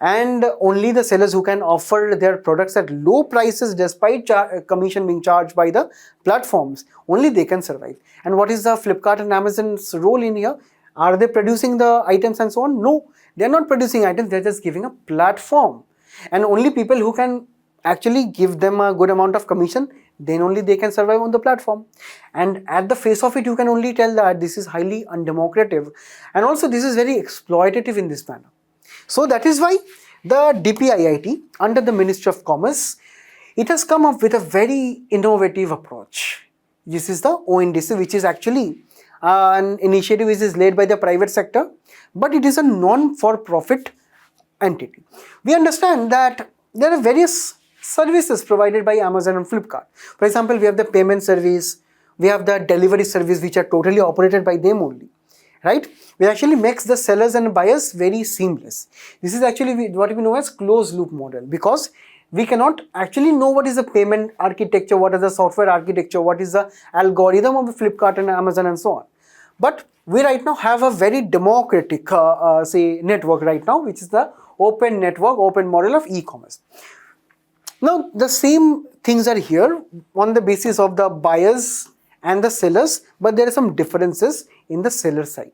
and only the sellers who can offer their products at low prices despite commission being charged by the platforms, only they can survive. And what is the Flipkart and Amazon's role in here? Are they producing the items and so on? No, they are not producing items, they are just giving a platform. And only people who can actually give them a good amount of commission, then only they can survive on the platform. And at the face of it, you can only tell that this is highly undemocratic, and also this is very exploitative in this manner. So that is why the DPIIT under the Ministry of Commerce, it has come up with a very innovative approach. This is the ONDC, which is actually an initiative which is led by the private sector, but it is a non-for-profit entity. We understand that there are various services provided by Amazon and Flipkart. For example, we have the payment service, we have the delivery service, which are totally operated by them only, right? Which actually makes the sellers and buyers very seamless. This is actually what we know as closed loop model, because we cannot actually know what is the payment architecture, what is the software architecture, what is the algorithm of Flipkart and Amazon and so on. But we right now have a very democratic network right now, which is the open network, open model of e-commerce. Now the same things are here on the basis of the buyers and the sellers, but there are some differences in the seller side.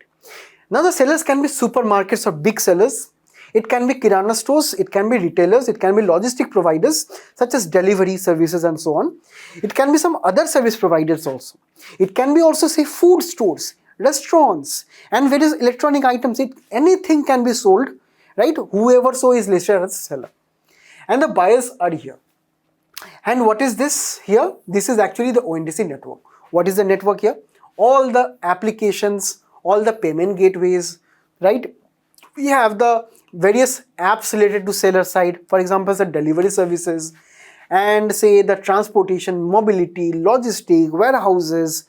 Now the sellers can be supermarkets or big sellers. It can be kirana stores, it can be retailers, it can be logistic providers such as delivery services and so on. It can be some other service providers also. It can be also say food stores, restaurants and various electronic items. Anything can be sold, right? Whoever so is listed as a seller. And the buyers are here. And what is this here? This is actually the ONDC network. What is the network here? All the applications, all the payment gateways, right? We have the various apps related to seller side, for example, the delivery services and say the transportation, mobility, logistic, warehouses,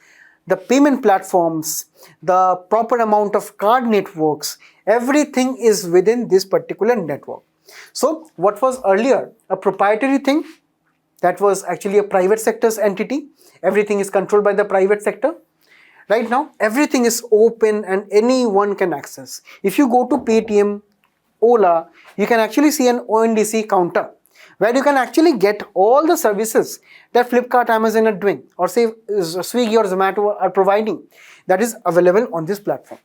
the payment platforms, the proper amount of card networks, everything is within this particular network. So what was earlier a proprietary thing, that was actually a private sector's entity. Everything is controlled by the private sector. Right now, everything is open and anyone can access. If you go to Paytm, Ola, you can actually see an ONDC counter where you can actually get all the services that Flipkart, Amazon are doing, or say Swiggy or Zomato are providing, that is available on this platform.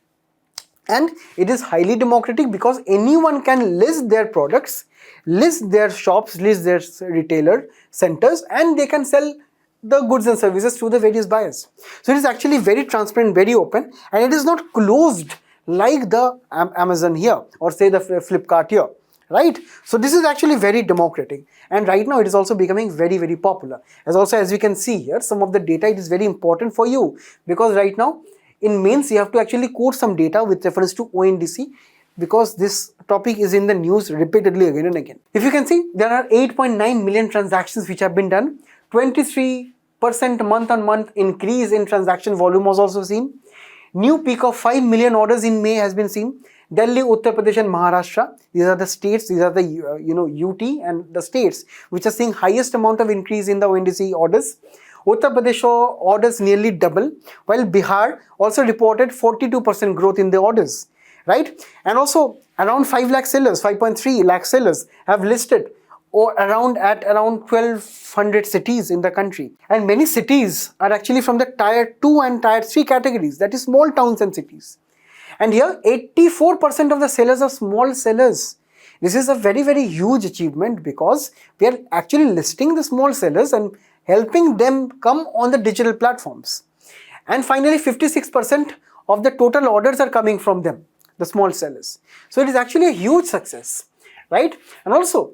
And it is highly democratic because anyone can list their products, list their shops, list their retailer centers, and they can sell the goods and services to the various buyers. So it is actually very transparent, very open, and it is not closed like the Amazon here or say the Flipkart here, right? So this is actually very democratic, and right now it is also becoming very, very popular. As we can see here, some of the data, it is very important for you, because right now in mains you have to actually quote some data with reference to ONDC, because this topic is in the news repeatedly again and again. If you can see, there are 8.9 million transactions which have been done. 23% month-on-month increase in transaction volume was also seen. New peak of 5 million orders in May has been seen. Delhi, Uttar Pradesh and Maharashtra, these are the states, these are the UT and the states which are seeing highest amount of increase in the ONDC orders. Uttar Pradesh orders nearly double, while Bihar also reported 42% growth in the orders, right? And also around 5 lakh sellers, 5.3 lakh sellers have listed around 1200 cities in the country, and many cities are actually from the tier 2 and tier 3 categories, that is small towns and cities. And here 84% of the sellers are small sellers. This is a very, very huge achievement, because we are actually listing the small sellers and helping them come on the digital platforms. And finally 56% of the total orders are coming from them, the small sellers. So it is actually a huge success, right? And also,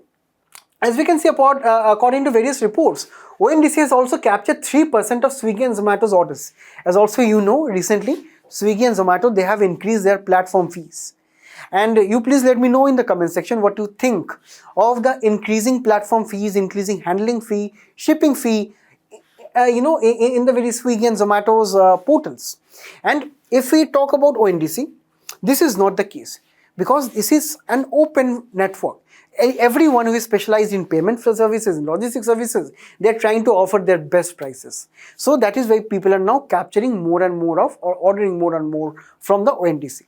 as we can see, according to various reports, ONDC has also captured 3% of Swiggy and Zomato's orders. As also you know, recently Swiggy and Zomato, they have increased their platform fees. And you please let me know in the comment section what you think of the increasing platform fees, increasing handling fee, shipping fee, in the very Swiggy and Zomato's portals. And if we talk about ONDC, this is not the case, because this is an open network. Everyone who is specialized in payment services, logistics services, they are trying to offer their best prices. So that is why people are now capturing more and more of, or ordering more and more from the ONDC.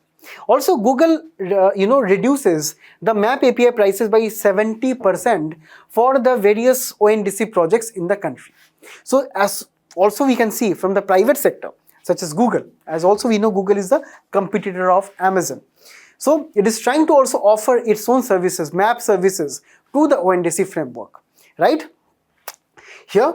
Also, Google, reduces the map API prices by 70% for the various ONDC projects in the country. So as also we can see from the private sector, such as Google, as also we know Google is the competitor of Amazon. So it is trying to also offer its own services, map services, to the ONDC framework, right? Here,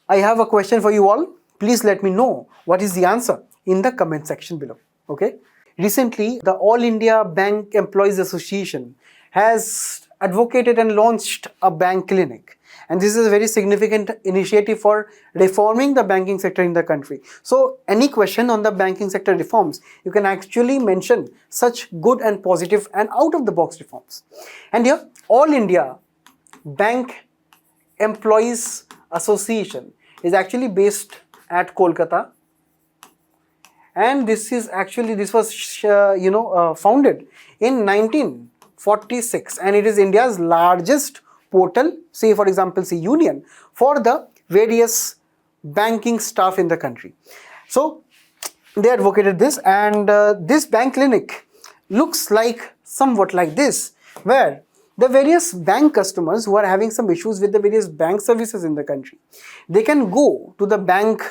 I have a question for you all. Please let me know what is the answer in the comment section below. Okay. Recently, the All India Bank Employees Association has advocated and launched a bank clinic. And this is a very significant initiative for reforming the banking sector in the country. So, any question on the banking sector reforms, you can actually mention such good and positive and out of the box reforms. And here, All India Bank Employees Association is actually based at Kolkata, and this was founded in 1946, and it is India's largest portal, say for example, say union for the various banking staff in the country. So they advocated this, and this bank clinic looks like somewhat like this, where the various bank customers who are having some issues with the various bank services in the country, they can go to the bank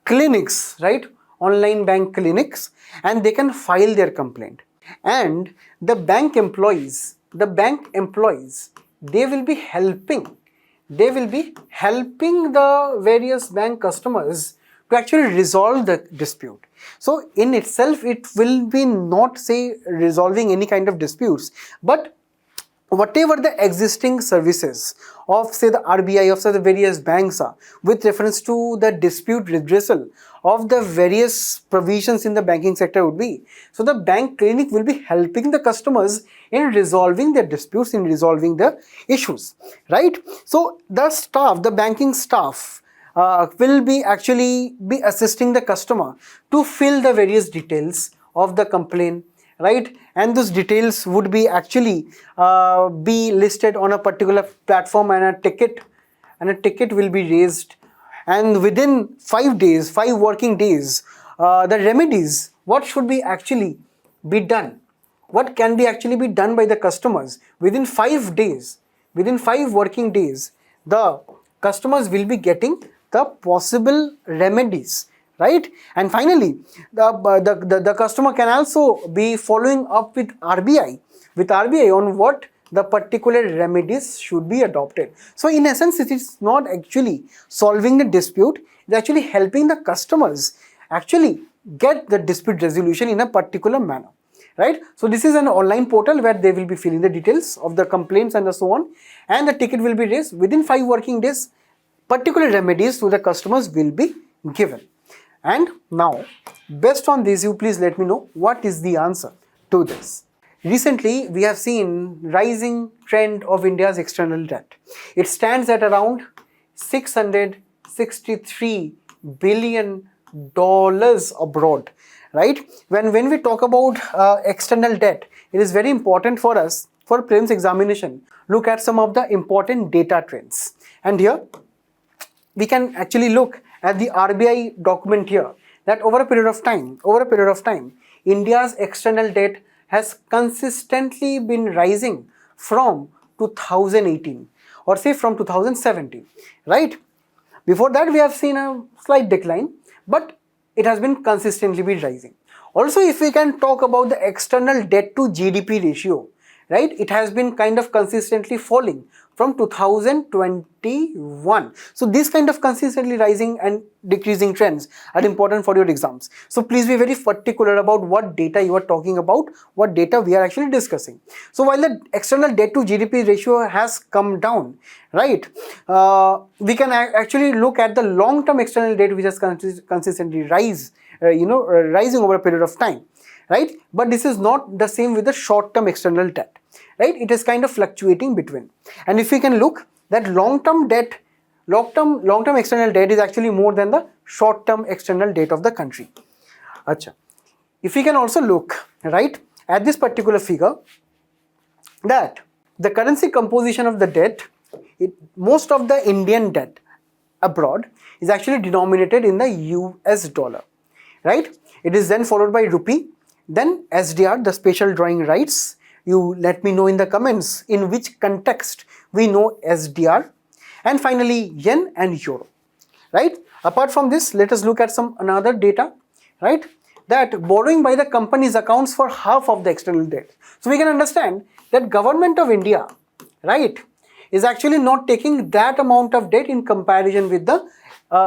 clinics, right? Online bank clinics, and they can file their complaint. And the bank employees, they will be helping the various bank customers to actually resolve the dispute. So in itself, it will be not say resolving any kind of disputes, but whatever the existing services of say the RBI, of say the various banks are with reference to the dispute redressal of the various provisions in the banking sector would be. So the bank clinic will be helping the customers in resolving their disputes, in resolving the issues, right? So the staff, the banking staff will be actually be assisting the customer to fill the various details of the complaint, right? And those details would be actually be listed on a particular platform, and a ticket will be raised, and within 5 working days, the remedies, what should be actually be done, what can be actually be done by the customers within 5 days, within 5 working days, the customers will be getting the possible remedies, right? And finally, the customer can also be following up with RBI on what the particular remedies should be adopted. So in essence, it is not actually solving the dispute, it's actually helping the customers actually get the dispute resolution in a particular manner, right? So this is an online portal where they will be filling the details of the complaints and so on, and the ticket will be raised within 5 working days. Particular remedies to the customers will be given. And now, based on this, you please let me know what is the answer to this. Recently, we have seen rising trend of India's external debt. It stands at around $663 billion abroad, right? When we talk about external debt, it is very important for us, for prelims examination, look at some of the important data trends. And here, we can actually look at the RBI document here, that over a period of time, India's external debt has consistently been rising from 2018 or say from 2017, right? Before that, we have seen a slight decline, but it has been consistently been rising. Also, if we can talk about the external debt to GDP ratio, right, it has been kind of consistently falling from 2021. So these kind of consistently rising and decreasing trends are important for your exams. So please be very particular about what data you are talking about, what data we are actually discussing. So while the external debt to GDP ratio has come down, right, we can actually look at the long-term external debt which has consistently rising over a period of time, right? But this is not the same with the short-term external debt, right? It is kind of fluctuating between. And if we can look that long-term external debt is actually more than the short-term external debt of the country. Achha. If we can also look, right, at this particular figure, that the currency composition of the debt, most of the Indian debt abroad is actually denominated in the US dollar, right? It is then followed by rupee, then SDR, the special drawing rights. You let me know in the comments in which context we know SDR, and finally yen and euro, right? Apart from this, let us look at some another data, right? That borrowing by the companies accounts for half of the external debt. So we can understand that government of India, right, is actually not taking that amount of debt in comparison with the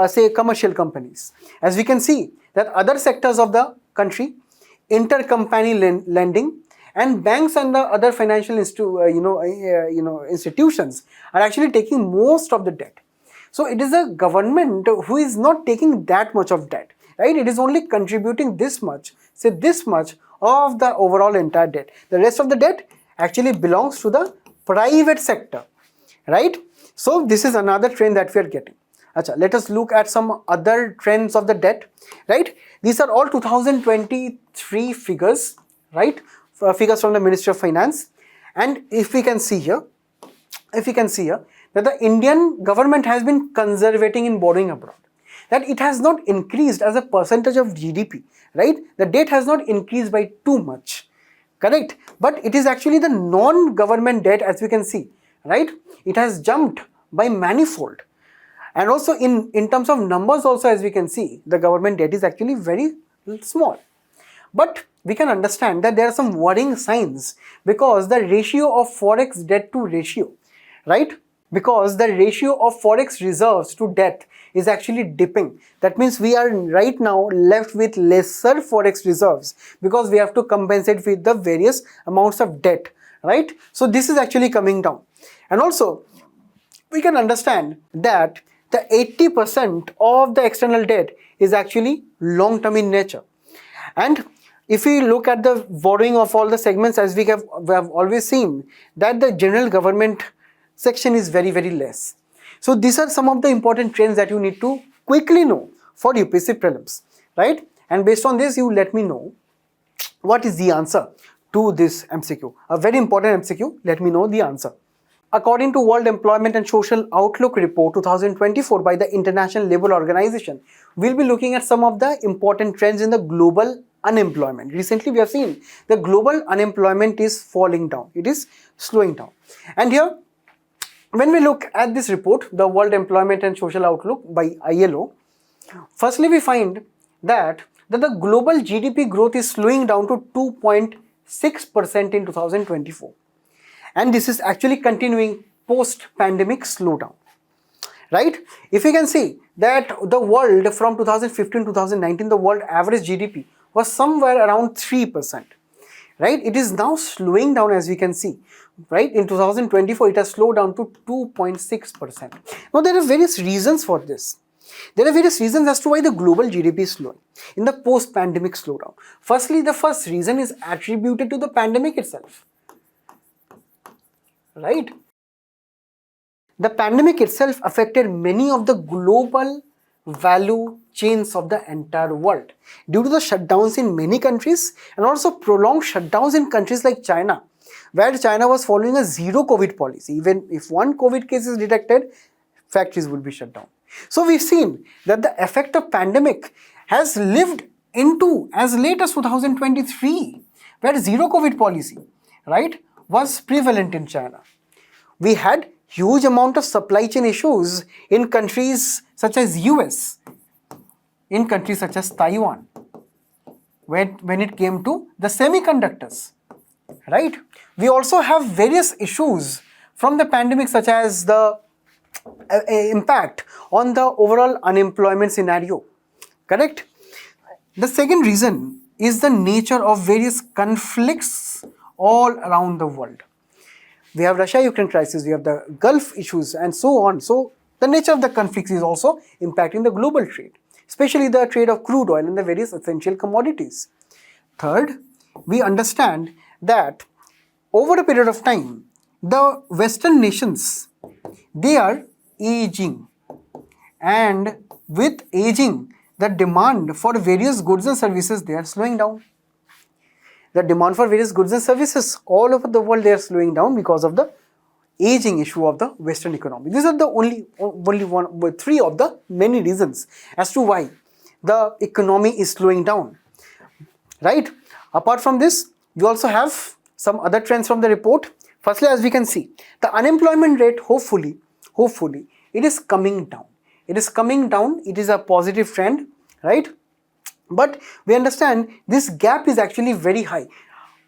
say commercial companies. As we can see that other sectors of the country, intercompany lending and banks and the other financial institutions are actually taking most of the debt. So it is a government who is not taking that much of debt, right? It is only contributing this much, say this much of the overall entire debt. The rest of the debt actually belongs to the private sector, right? So this is another trend that we are getting. Achha, let us look at some other trends of the debt, right? These are all 2023 figures, right? Figures from the Ministry of Finance. And if we can see here, that the Indian government has been conservating in borrowing abroad, that it has not increased as a percentage of GDP, right? The debt has not increased by too much, correct? But it is actually the non-government debt, as we can see, right? It has jumped by manifold. And also in terms of numbers also, as we can see, the government debt is actually very small. But we can understand that there are some worrying signs because the ratio of forex debt to ratio, right? Because the ratio of forex reserves to debt is actually dipping. That means we are right now left with lesser forex reserves because we have to compensate with the various amounts of debt, right? So this is actually coming down. And also we can understand that the 80% of the external debt is actually long-term in nature. And if we look at the borrowing of all the segments, as we have always seen, that the general government section is very, very less. So these are some of the important trends that you need to quickly know for UPSC prelims, right? And based on this, you let me know what is the answer to this MCQ. A very important MCQ, let me know the answer. According to World Employment and Social Outlook Report 2024 by the International Labour Organization, we'll be looking at some of the important trends in the global unemployment. Recently, we have seen the global unemployment is falling down. It is slowing down. And here, when we look at this report, the World Employment and Social Outlook by ILO, firstly, we find that the global GDP growth is slowing down to 2.6% in 2024. And this is actually continuing post-pandemic slowdown, right? If you can see that the world from 2015 to 2019, the world average GDP was somewhere around 3%, right? It is now slowing down, as we can see, right? In 2024, it has slowed down to 2.6%. Now, there are various reasons for this. There are various reasons as to why the global GDP is slowing in the post-pandemic slowdown. Firstly, the first reason is attributed to the pandemic itself, right? The pandemic itself affected many of the global value chains of the entire world due to the shutdowns in many countries and also prolonged shutdowns in countries like China, where China was following a zero COVID policy. Even if one COVID case is detected, factories would be shut down. So we've seen that the effect of pandemic has lived into as late as 2023, where zero COVID policy, right, was prevalent in China. We had huge amount of supply chain issues in countries such as US, in countries such as Taiwan, when it came to the semiconductors, right? We also have various issues from the pandemic, such as the impact on the overall unemployment scenario, correct? The second reason is the nature of various conflicts all around the world. We have Russia-Ukraine crisis, we have the Gulf issues and so on. So the nature of the conflicts is also impacting the global trade, especially the trade of crude oil and the various essential commodities. Third, we understand that over a period of time, the Western nations, they are aging, and with aging, the demand for various goods and services, they are slowing down. The demand for various goods and services all over the world, they are slowing down because of the aging issue of the Western economy. These are the only three of the many reasons as to why the economy is slowing down, right? Apart from this, we also have some other trends from the report. Firstly, as we can see, the unemployment rate, hopefully, it is coming down. It is coming down. It is a positive trend, right? But we understand this gap is actually very high.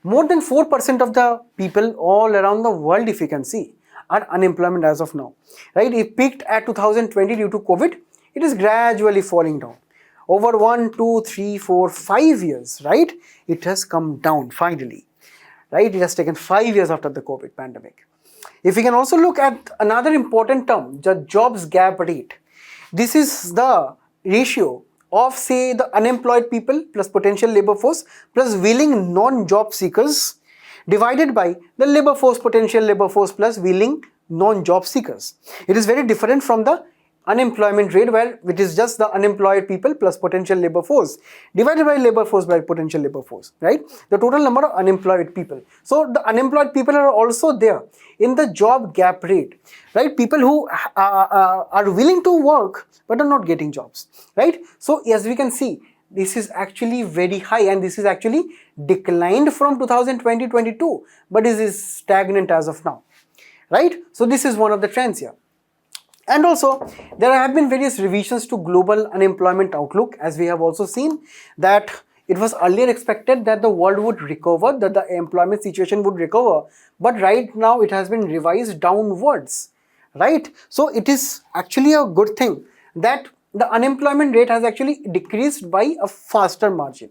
More than 4% of the people all around the world, if you can see, our unemployment as of now, right? It peaked at 2020 due to COVID. It is gradually falling down. Over 1, 2, 3, 4, 5 years, right? It has come down finally, right? It has taken 5 years after the COVID pandemic. If we can also look at another important term, the jobs gap rate. This is the ratio of, say, the unemployed people plus potential labor force plus willing non-job seekers divided by the labor force, potential labor force plus willing non-job seekers. It is very different from the unemployment rate, where it is just the unemployed people plus potential labor force divided by labor force by potential labor force, right? The total number of unemployed people. So the unemployed people are also there in the job gap rate, right? People who are willing to work but are not getting jobs, right? So as we can see, this is actually very high, and this is actually declined from 2020-22, but this is stagnant as of now, right? So this is one of the trends here. And also, there have been various revisions to global unemployment outlook, as we have also seen that it was earlier expected that the world would recover, that the employment situation would recover, but right now it has been revised downwards, right? So it is actually a good thing that the unemployment rate has actually decreased by a faster margin,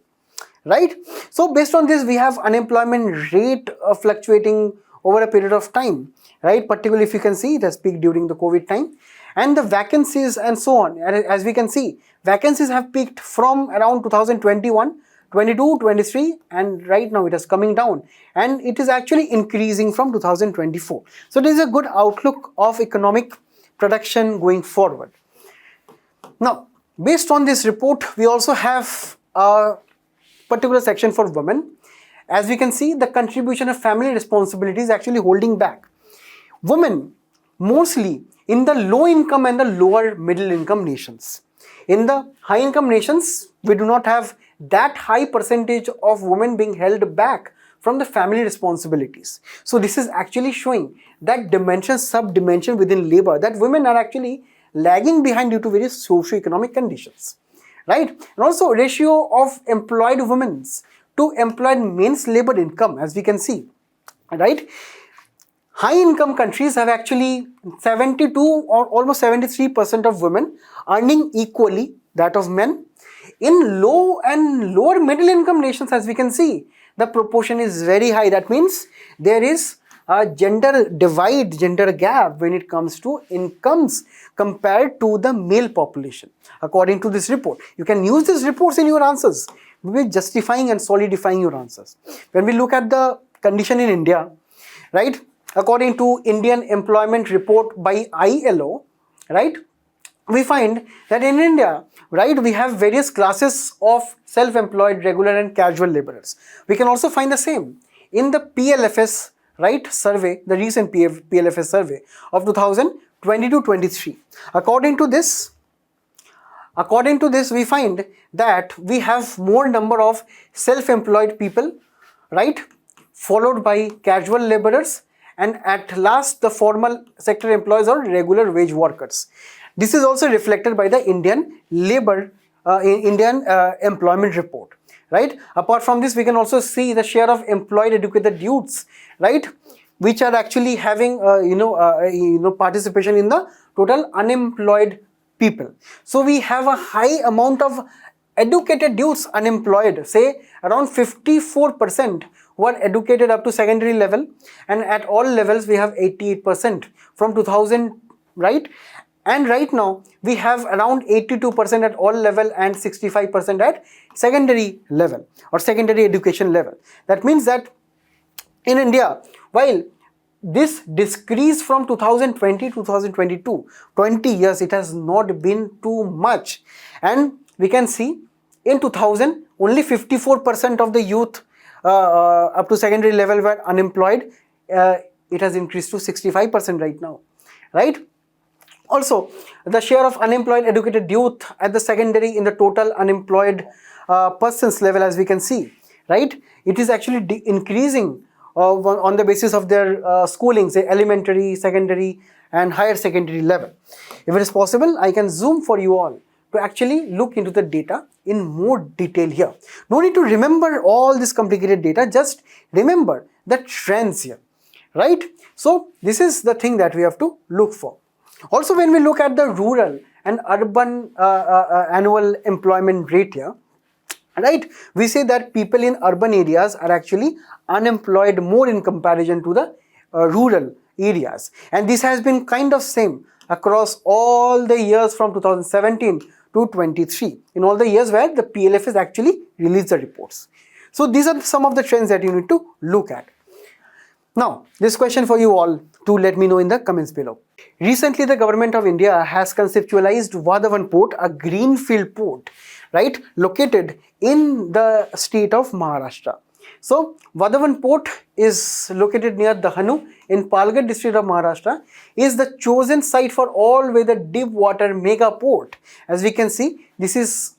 right? So based on this, we have unemployment rate fluctuating over a period of time, right? Particularly if you can see, it has peaked during the COVID time, and the vacancies and so on. As we can see, vacancies have peaked from around 2021, 22, 23, and right now it is coming down, and it is actually increasing from 2024. So there is a good outlook of economic production going forward. Now, based on this report, we also have a particular section for women. As we can see, the contribution of family responsibility is actually holding back women mostly in the low income and the lower middle income nations. In the high income nations, we do not have that high percentage of women being held back from the family responsibilities. So this is actually showing that dimension, sub-dimension within labor, that women are actually lagging behind due to various socio-economic conditions, right? And also ratio of employed women to employed men's labor income, as we can see, right? High income countries have actually 72 or almost 73% of women earning equally that of men. In low and lower middle income nations, as we can see, the proportion is very high. That means there is a gender divide, gender gap when it comes to incomes compared to the male population, according to this report. You can use these reports in your answers, with justifying and solidifying your answers. When we look at the condition in India, right, according to Indian Employment Report by ILO, right, we find that in India, right, we have various classes of self-employed, regular and casual laborers. We can also find the same in the PLFS, right, survey, the recent PLFS survey of 2022-23. According to this, we find that we have more number of self-employed people, right, followed by casual laborers, and at last the formal sector employees or regular wage workers. This is also reflected by the Indian Employment Report, right? Apart from this, we can also see the share of employed educated youths, right, which are actually having participation in the total unemployed people. So we have a high amount of educated youths unemployed, say around 54% who are educated up to secondary level, and at all levels we have 88% from 2000, right? And right now we have around 82% at all level and 65% at secondary level or secondary education level. That means that in India, while this decrease from 2020 to 2022, 20 years, it has not been too much. And we can see in 2000, only 54% of the youth up to secondary level were unemployed. It has increased to 65% right now, right? Also, the share of unemployed educated youth at the secondary in the total unemployed persons level, as we can see, right, it is actually increasing on the basis of their schooling, say elementary, secondary and higher secondary level. If it is possible, I can zoom for you all to actually look into the data in more detail here. No need to remember all this complicated data, just remember the trends here, right? So this is the thing that we have to look for. Also, when we look at the rural and urban annual employment rate here, right, we say that people in urban areas are actually unemployed more in comparison to the rural areas, and this has been kind of same across all the years from 2017 to 23, in all the years where the PLF has actually released the reports. So these are some of the trends that you need to look at. Now, this question for you all to let me know in the comments below. Recently, the government of India has conceptualized Vadhavan Port, a greenfield port, right, located in the state of Maharashtra. So, Vadhavan Port is located near Dahanu in Palghar district of Maharashtra, is the chosen site for all-weather deep water mega port. As we can see, this is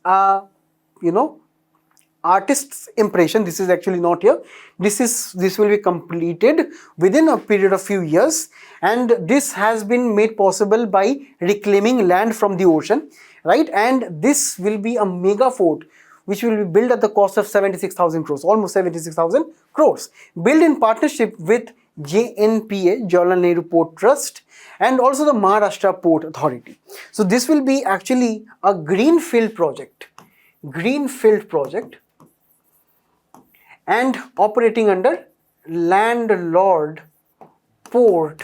artist's impression. This is actually not here. This will be completed within a period of few years, and this has been made possible by reclaiming land from the ocean, right? And this will be a mega fort which will be built at the cost of 76,000 crores, almost 76,000 crores, built in partnership with JNPA, Jawaharlal Nehru Port Trust, and also the Maharashtra Port Authority. So this will be actually a greenfield project and operating under landlord port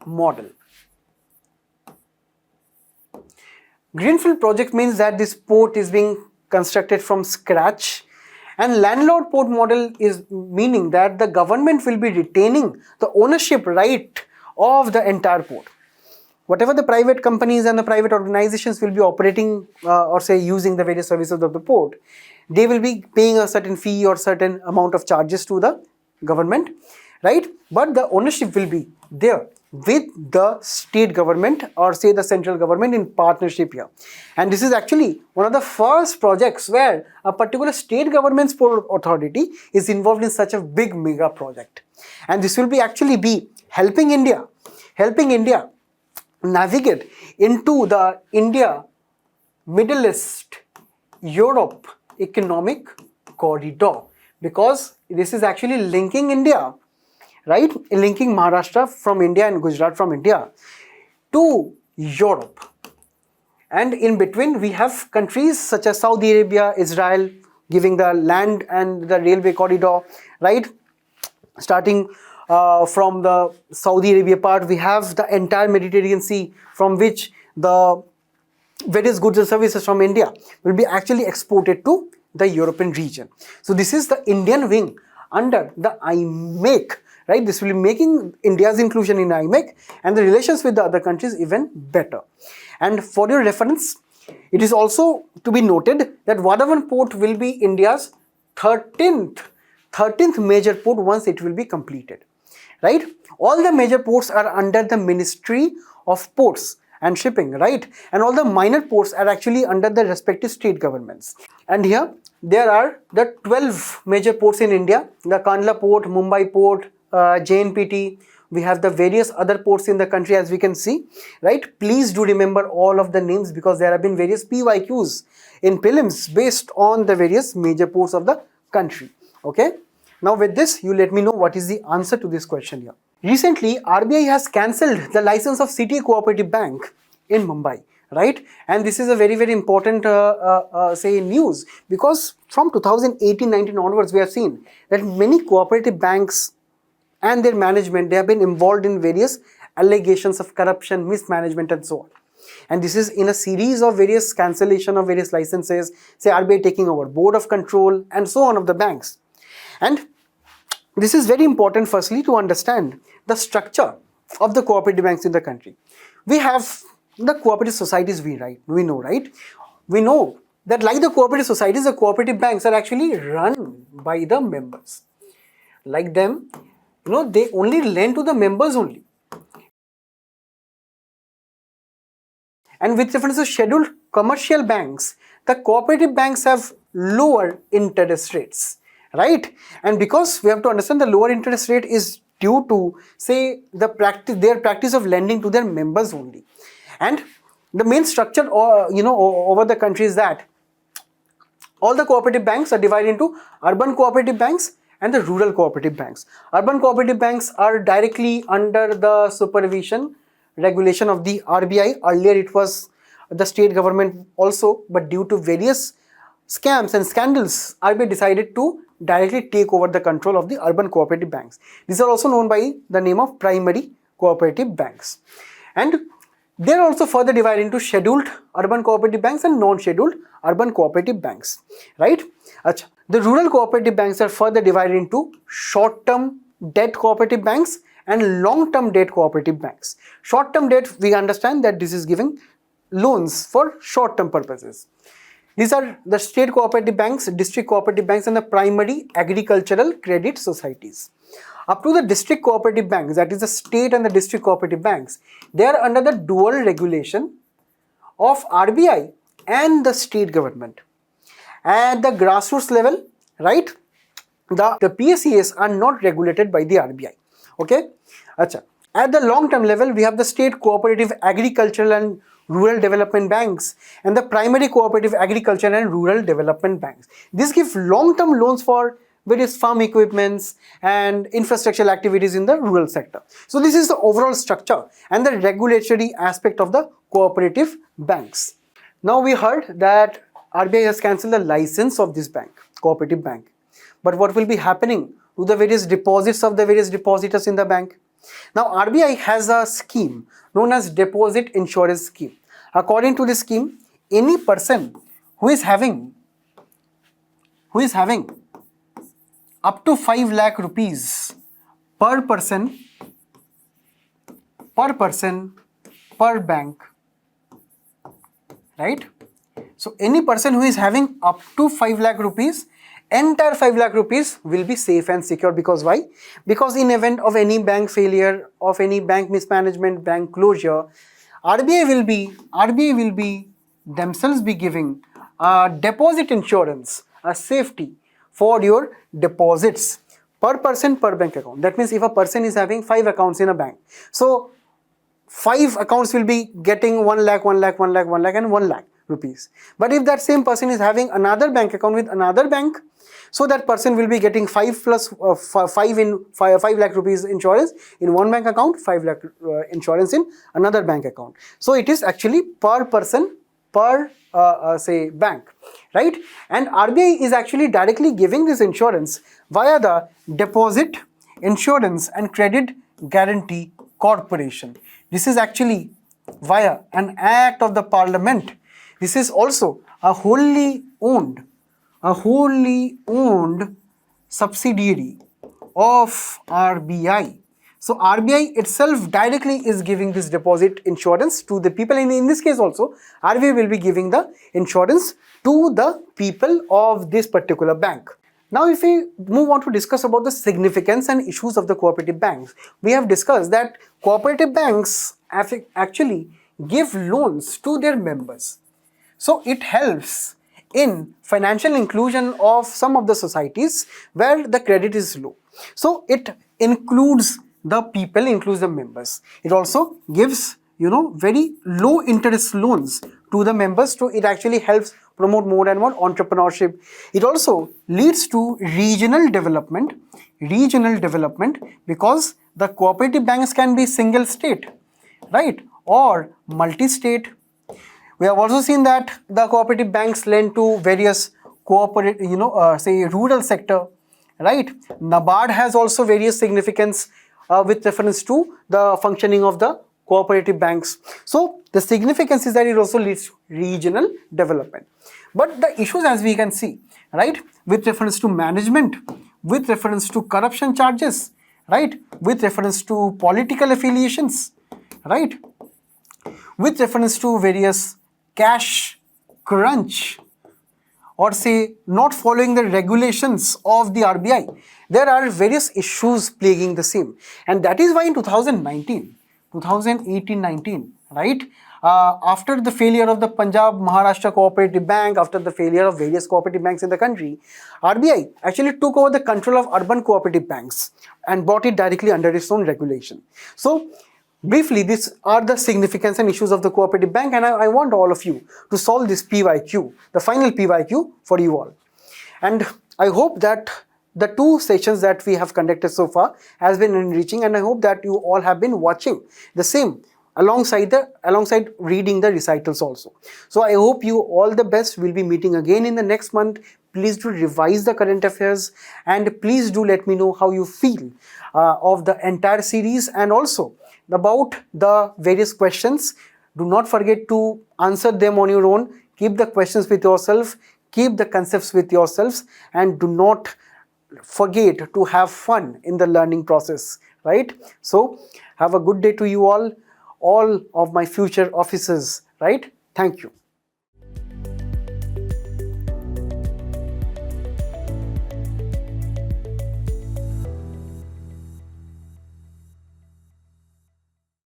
model. Greenfield project means that this port is being constructed from scratch, and landlord port model is meaning that the government will be retaining the ownership right of the entire port. Whatever the private companies and the private organizations will be operating or say using the various services of the port, they will be paying a certain fee or certain amount of charges to the government, right? But the ownership will be there with the state government or say the central government in partnership here. And this is actually one of the first projects where a particular state government's port authority is involved in such a big mega project. And this will be actually be helping India navigate into the India, Middle East, Europe economic corridor, because this is actually linking India, right? Linking Maharashtra from India and Gujarat from India to Europe. And in between we have countries such as Saudi Arabia, Israel, giving the land and the railway corridor, right? Starting from the Saudi Arabia part, we have the entire Mediterranean Sea, from which the various goods and services from India will be actually exported to the European region. So this is the Indian wing under the IMEC, right? This will be making India's inclusion in IMEC and the relations with the other countries even better. And for your reference, it is also to be noted that Vadhavan Port will be India's 13th major port once it will be completed, right? All the major ports are under the Ministry of Ports and Shipping, right? And all the minor ports are actually under the respective state governments. And here there are the 12 major ports in India: the Kandla Port, Mumbai Port, JNPT. We have the various other ports in the country, as we can see, right? Please do remember all of the names, because there have been various PYQs in prelims based on the various major ports of the country. Okay, now with this, you let me know what is the answer to this question here. Recently, RBI has cancelled the license of City Co-operative Bank in Mumbai, right? And this is a very, very important say news, because from 2018-19 onwards, we have seen that many cooperative banks and their management, they have been involved in various allegations of corruption, mismanagement and so on. And this is in a series of various cancellation of various licenses, say RBI taking over board of control and so on of the banks. And this is very important, firstly, to understand the structure of the cooperative banks in the country. We have the cooperative societies, we know, right? We know that like the cooperative societies, the cooperative banks are actually run by the members. Like them, they only lend to the members only. And with reference to scheduled commercial banks, the cooperative banks have lower interest rates, right? And because we have to understand the lower interest rate is due to, say, their practice of lending to their members only. And the main structure, over the country is that all the cooperative banks are divided into urban cooperative banks and the rural cooperative banks. Urban cooperative banks are directly under the supervision regulation of the RBI. Earlier it was the state government also, but due to various scams and scandals, RBI decided to directly take over the control of the urban cooperative banks. These are also known by the name of primary cooperative banks. And they are also further divided into scheduled urban cooperative banks and non-scheduled urban cooperative banks, right? Achha. The rural cooperative banks are further divided into short-term debt cooperative banks and long-term debt cooperative banks. Short-term debt, we understand that this is giving loans for short-term purposes. These are the state cooperative banks, district cooperative banks, and the primary agricultural credit societies. Up to the district cooperative banks, that is the state and the district cooperative banks, they are under the dual regulation of RBI and the state government. At the grassroots level, right, the PSEs are not regulated by the RBI. Okay? Achha. At the long-term level, we have the state cooperative agricultural and rural development banks and the primary cooperative agricultural and rural development banks. These give long-term loans for various farm equipments and infrastructural activities in the rural sector. So this is the overall structure and the regulatory aspect of the cooperative banks. Now we heard that RBI has cancelled the license of this bank, cooperative bank. But what will be happening to the various deposits of the various depositors in the bank? Now RBI has a scheme known as deposit insurance scheme. According to this scheme, any person who is having up to 5 lakh rupees per person per bank, right? So any person who is having up to 5 lakh rupees, entire 5 lakh rupees will be safe and secure. Because why? Because in event of any bank failure, of any bank mismanagement, bank closure, RBI will be themselves be giving a deposit insurance, a safety for your deposits per person per bank account. That means if a person is having 5 accounts in a bank, so 5 accounts will be getting 1 lakh, 1 lakh, 1 lakh, 1 lakh and 1 lakh rupees. But if that same person is having another bank account with another bank, so that person will be getting 5 lakh rupees insurance in one bank account, 5 lakh insurance in another bank account. So it is actually per person per say bank, right? And RBI is actually directly giving this insurance via the Deposit Insurance and Credit Guarantee Corporation. This is actually via an act of the Parliament. This is also a wholly owned subsidiary of RBI. So RBI itself directly is giving this deposit insurance to the people. In this case also, RBI will be giving the insurance to the people of this particular bank. Now if we move on to discuss about the significance and issues of the cooperative banks, we have discussed that cooperative banks actually give loans to their members. So it helps in financial inclusion of some of the societies where the credit is low. So it includes the people, includes the members. It also gives, very low interest loans to the members. So it actually helps promote more and more entrepreneurship. It also leads to regional development because the cooperative banks can be single state, right, or multi-state. We have also seen that the cooperative banks lend to various say rural sector, right? NABARD has also various significance with reference to the functioning of the cooperative banks. So the significance is that it also leads to regional development. But the issues, as we can see, right, with reference to management, with reference to corruption charges, right, with reference to political affiliations, right, with reference to various cash crunch, or say not following the regulations of the RBI, there are various issues plaguing the same. And that is why in 2018-19, right, after the failure of the Punjab Maharashtra Cooperative Bank, after the failure of various cooperative banks in the country, RBI actually took over the control of urban cooperative banks and brought it directly under its own regulation. So briefly, these are the significance and issues of the cooperative bank, and I want all of you to solve this PYQ, the final PYQ for you all. And I hope that the 2 sessions that we have conducted so far has been enriching, and I hope that you all have been watching the same alongside reading the recitals also. So I hope you all the best. We'll be meeting again in the next month. Please do revise the current affairs, and please do let me know how you feel of the entire series, and also about the various questions. Do not forget to answer them on your own. Keep the questions with yourself, keep the concepts with yourselves, and do not forget to have fun in the learning process, right? So have a good day to you all of my future officers, right? Thank you.